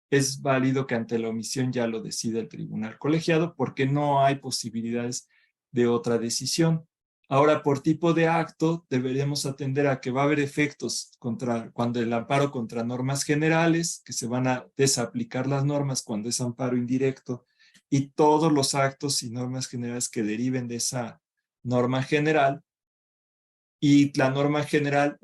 es válido que ante la omisión ya lo decida el tribunal colegiado porque no hay posibilidades de otra decisión. Ahora, por tipo de acto, deberemos atender a que va a haber efectos cuando el amparo contra normas generales, que se van a desaplicar las normas cuando es amparo indirecto, y todos los actos y normas generales que deriven de esa norma general. Y la norma general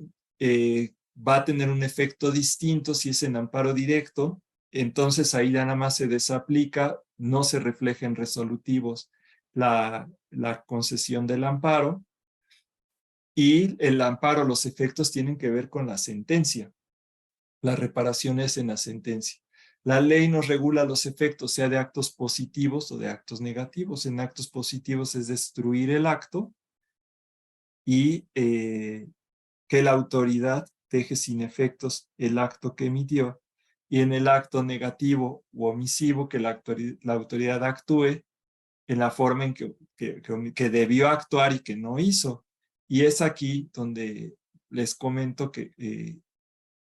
va a tener un efecto distinto si es en amparo directo, entonces ahí ya nada más se desaplica, no se refleja en resolutivos la concesión del amparo, y el amparo, los efectos tienen que ver con la sentencia, las reparaciones en la sentencia. La ley nos regula los efectos, sea de actos positivos o de actos negativos. En actos positivos es destruir el acto y que la autoridad deje sin efectos el acto que emitió, y en el acto negativo u omisivo que la autoridad actúe en la forma en que debió actuar y que no hizo. Y es aquí donde les comento que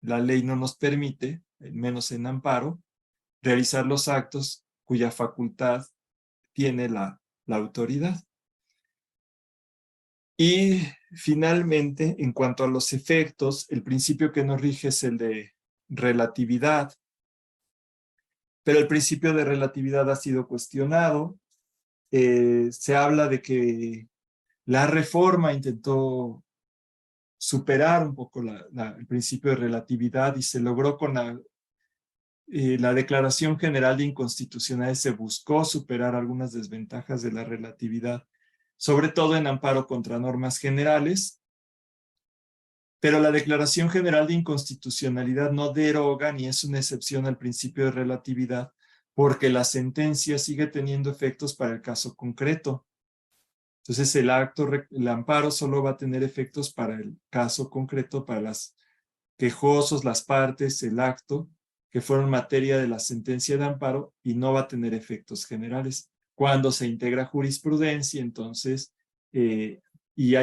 la ley no nos permite, al menos en amparo, realizar los actos cuya facultad tiene la autoridad. Y finalmente, en cuanto a los efectos, el principio que nos rige es el de relatividad, pero el principio de relatividad ha sido cuestionado. Se habla de que la reforma intentó superar un poco el principio de relatividad y se logró con la Declaración General de Inconstitucionalidad. Se buscó superar algunas desventajas de la relatividad, sobre todo en amparo contra normas generales, pero la Declaración General de Inconstitucionalidad no deroga ni es una excepción al principio de relatividad, porque la sentencia sigue teniendo efectos para el caso concreto. Entonces el amparo solo va a tener efectos para el caso concreto, para las quejosos las partes, el acto, que fueron materia de la sentencia de amparo y no va a tener efectos generales. Cuando se integra jurisprudencia, entonces, y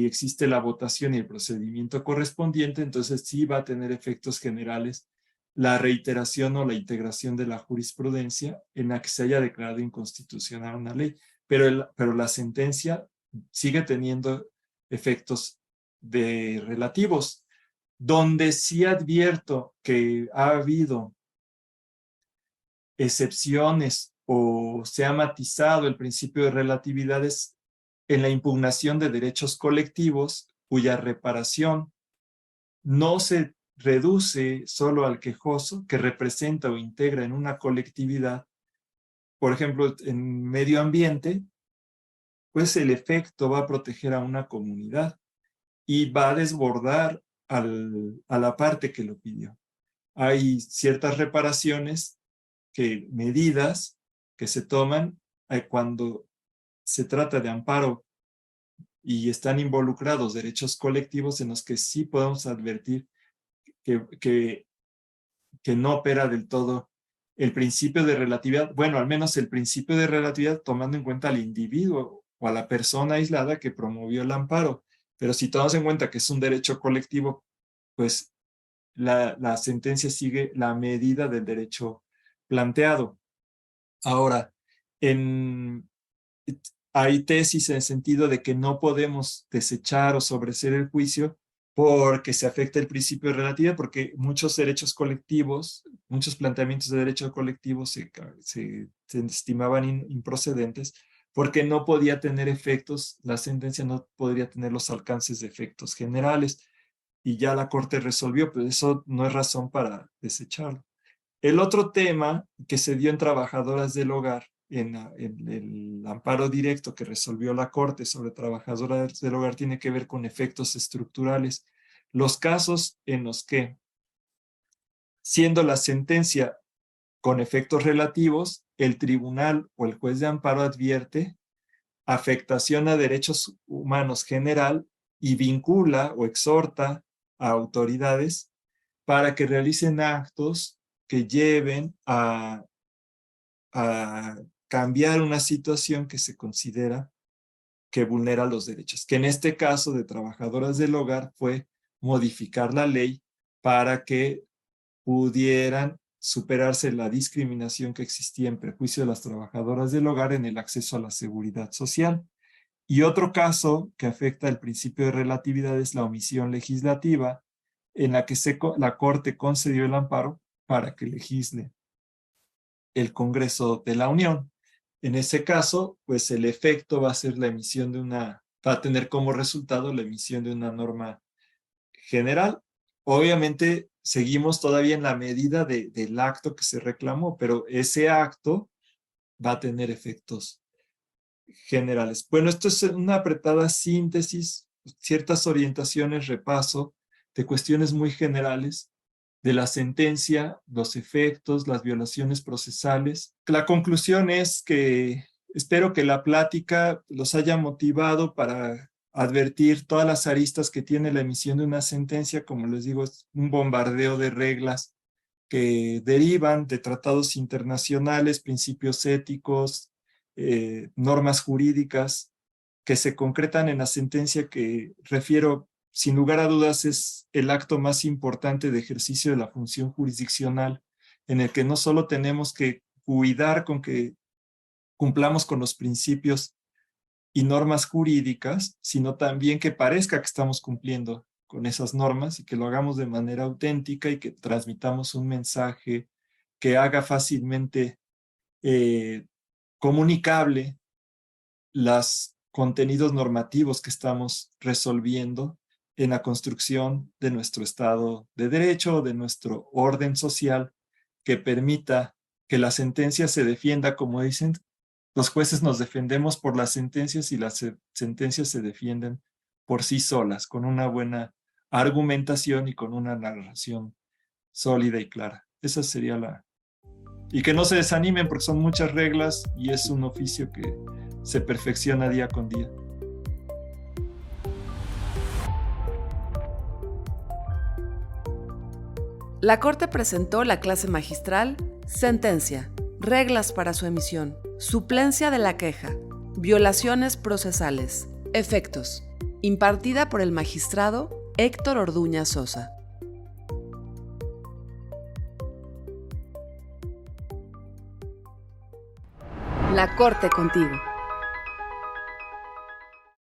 existe la votación y el procedimiento correspondiente, entonces sí va a tener efectos generales la reiteración o la integración de la jurisprudencia en la que se haya declarado inconstitucional una ley, pero la sentencia sigue teniendo efectos relativos. Donde sí advierto que ha habido excepciones o se ha matizado el principio de relatividad es en la impugnación de derechos colectivos cuya reparación no se reduce solo al quejoso que representa o integra en una colectividad. Por ejemplo, en medio ambiente, pues el efecto va a proteger a una comunidad y va a desbordar a la parte que lo pidió. Hay ciertas reparaciones, medidas que se toman cuando se trata de amparo y están involucrados derechos colectivos en los que sí podemos advertir que no opera del todo el principio de relatividad, bueno, al menos el principio de relatividad tomando en cuenta al individuo o a la persona aislada que promovió el amparo. Pero si tomamos en cuenta que es un derecho colectivo, pues la sentencia sigue la medida del derecho planteado. Ahora, hay tesis en el sentido de que no podemos desechar o sobreseer el juicio porque se afecta el principio de relatividad, porque muchos derechos colectivos, muchos planteamientos de derecho colectivo se estimaban improcedentes porque no podía tener efectos, la sentencia no podría tener los alcances de efectos generales, y ya la Corte resolvió, pero eso no es razón para desecharlo. El otro tema que se dio en trabajadoras del hogar, en el amparo directo que resolvió la Corte sobre trabajadoras del hogar, tiene que ver con efectos estructurales. Los casos en los que, siendo la sentencia con efectos relativos, el tribunal o el juez de amparo advierte afectación a derechos humanos general y vincula o exhorta a autoridades para que realicen actos que lleven a cambiar una situación que se considera que vulnera los derechos, que en este caso de trabajadoras del hogar fue modificar la ley para que pudieran superarse la discriminación que existía en perjuicio de las trabajadoras del hogar en el acceso a la seguridad social. Y otro caso que afecta el principio de relatividad es la omisión legislativa, en la que la Corte concedió el amparo para que legisle el Congreso de la Unión. En ese caso, pues el efecto va a ser la emisión va a tener como resultado la emisión de una norma general. Obviamente seguimos todavía en la medida del acto que se reclamó, pero ese acto va a tener efectos generales. Bueno, esto es una apretada síntesis, ciertas orientaciones, repaso de cuestiones muy generales de la sentencia, los efectos, las violaciones procesales. La conclusión es que espero que la plática los haya motivado para advertir todas las aristas que tiene la emisión de una sentencia. Como les digo, es un bombardeo de reglas que derivan de tratados internacionales, principios éticos, normas jurídicas que se concretan en la sentencia que refiero, sin lugar a dudas, es el acto más importante de ejercicio de la función jurisdiccional, en el que no solo tenemos que cuidar con que cumplamos con los principios y normas jurídicas, sino también que parezca que estamos cumpliendo con esas normas y que lo hagamos de manera auténtica y que transmitamos un mensaje que haga fácilmente comunicable los contenidos normativos que estamos resolviendo en la construcción de nuestro Estado de Derecho, de nuestro orden social, que permita que la sentencia se defienda, como dicen, los jueces nos defendemos por las sentencias y las sentencias se defienden por sí solas, con una buena argumentación y con una narración sólida y clara. Esa sería Y que no se desanimen porque son muchas reglas y es un oficio que se perfecciona día con día.
La Corte presentó la clase magistral, sentencia, reglas para su emisión, suplencia de la queja, violaciones procesales, efectos, impartida por el magistrado Héctor Orduña Sosa. La Corte contigo.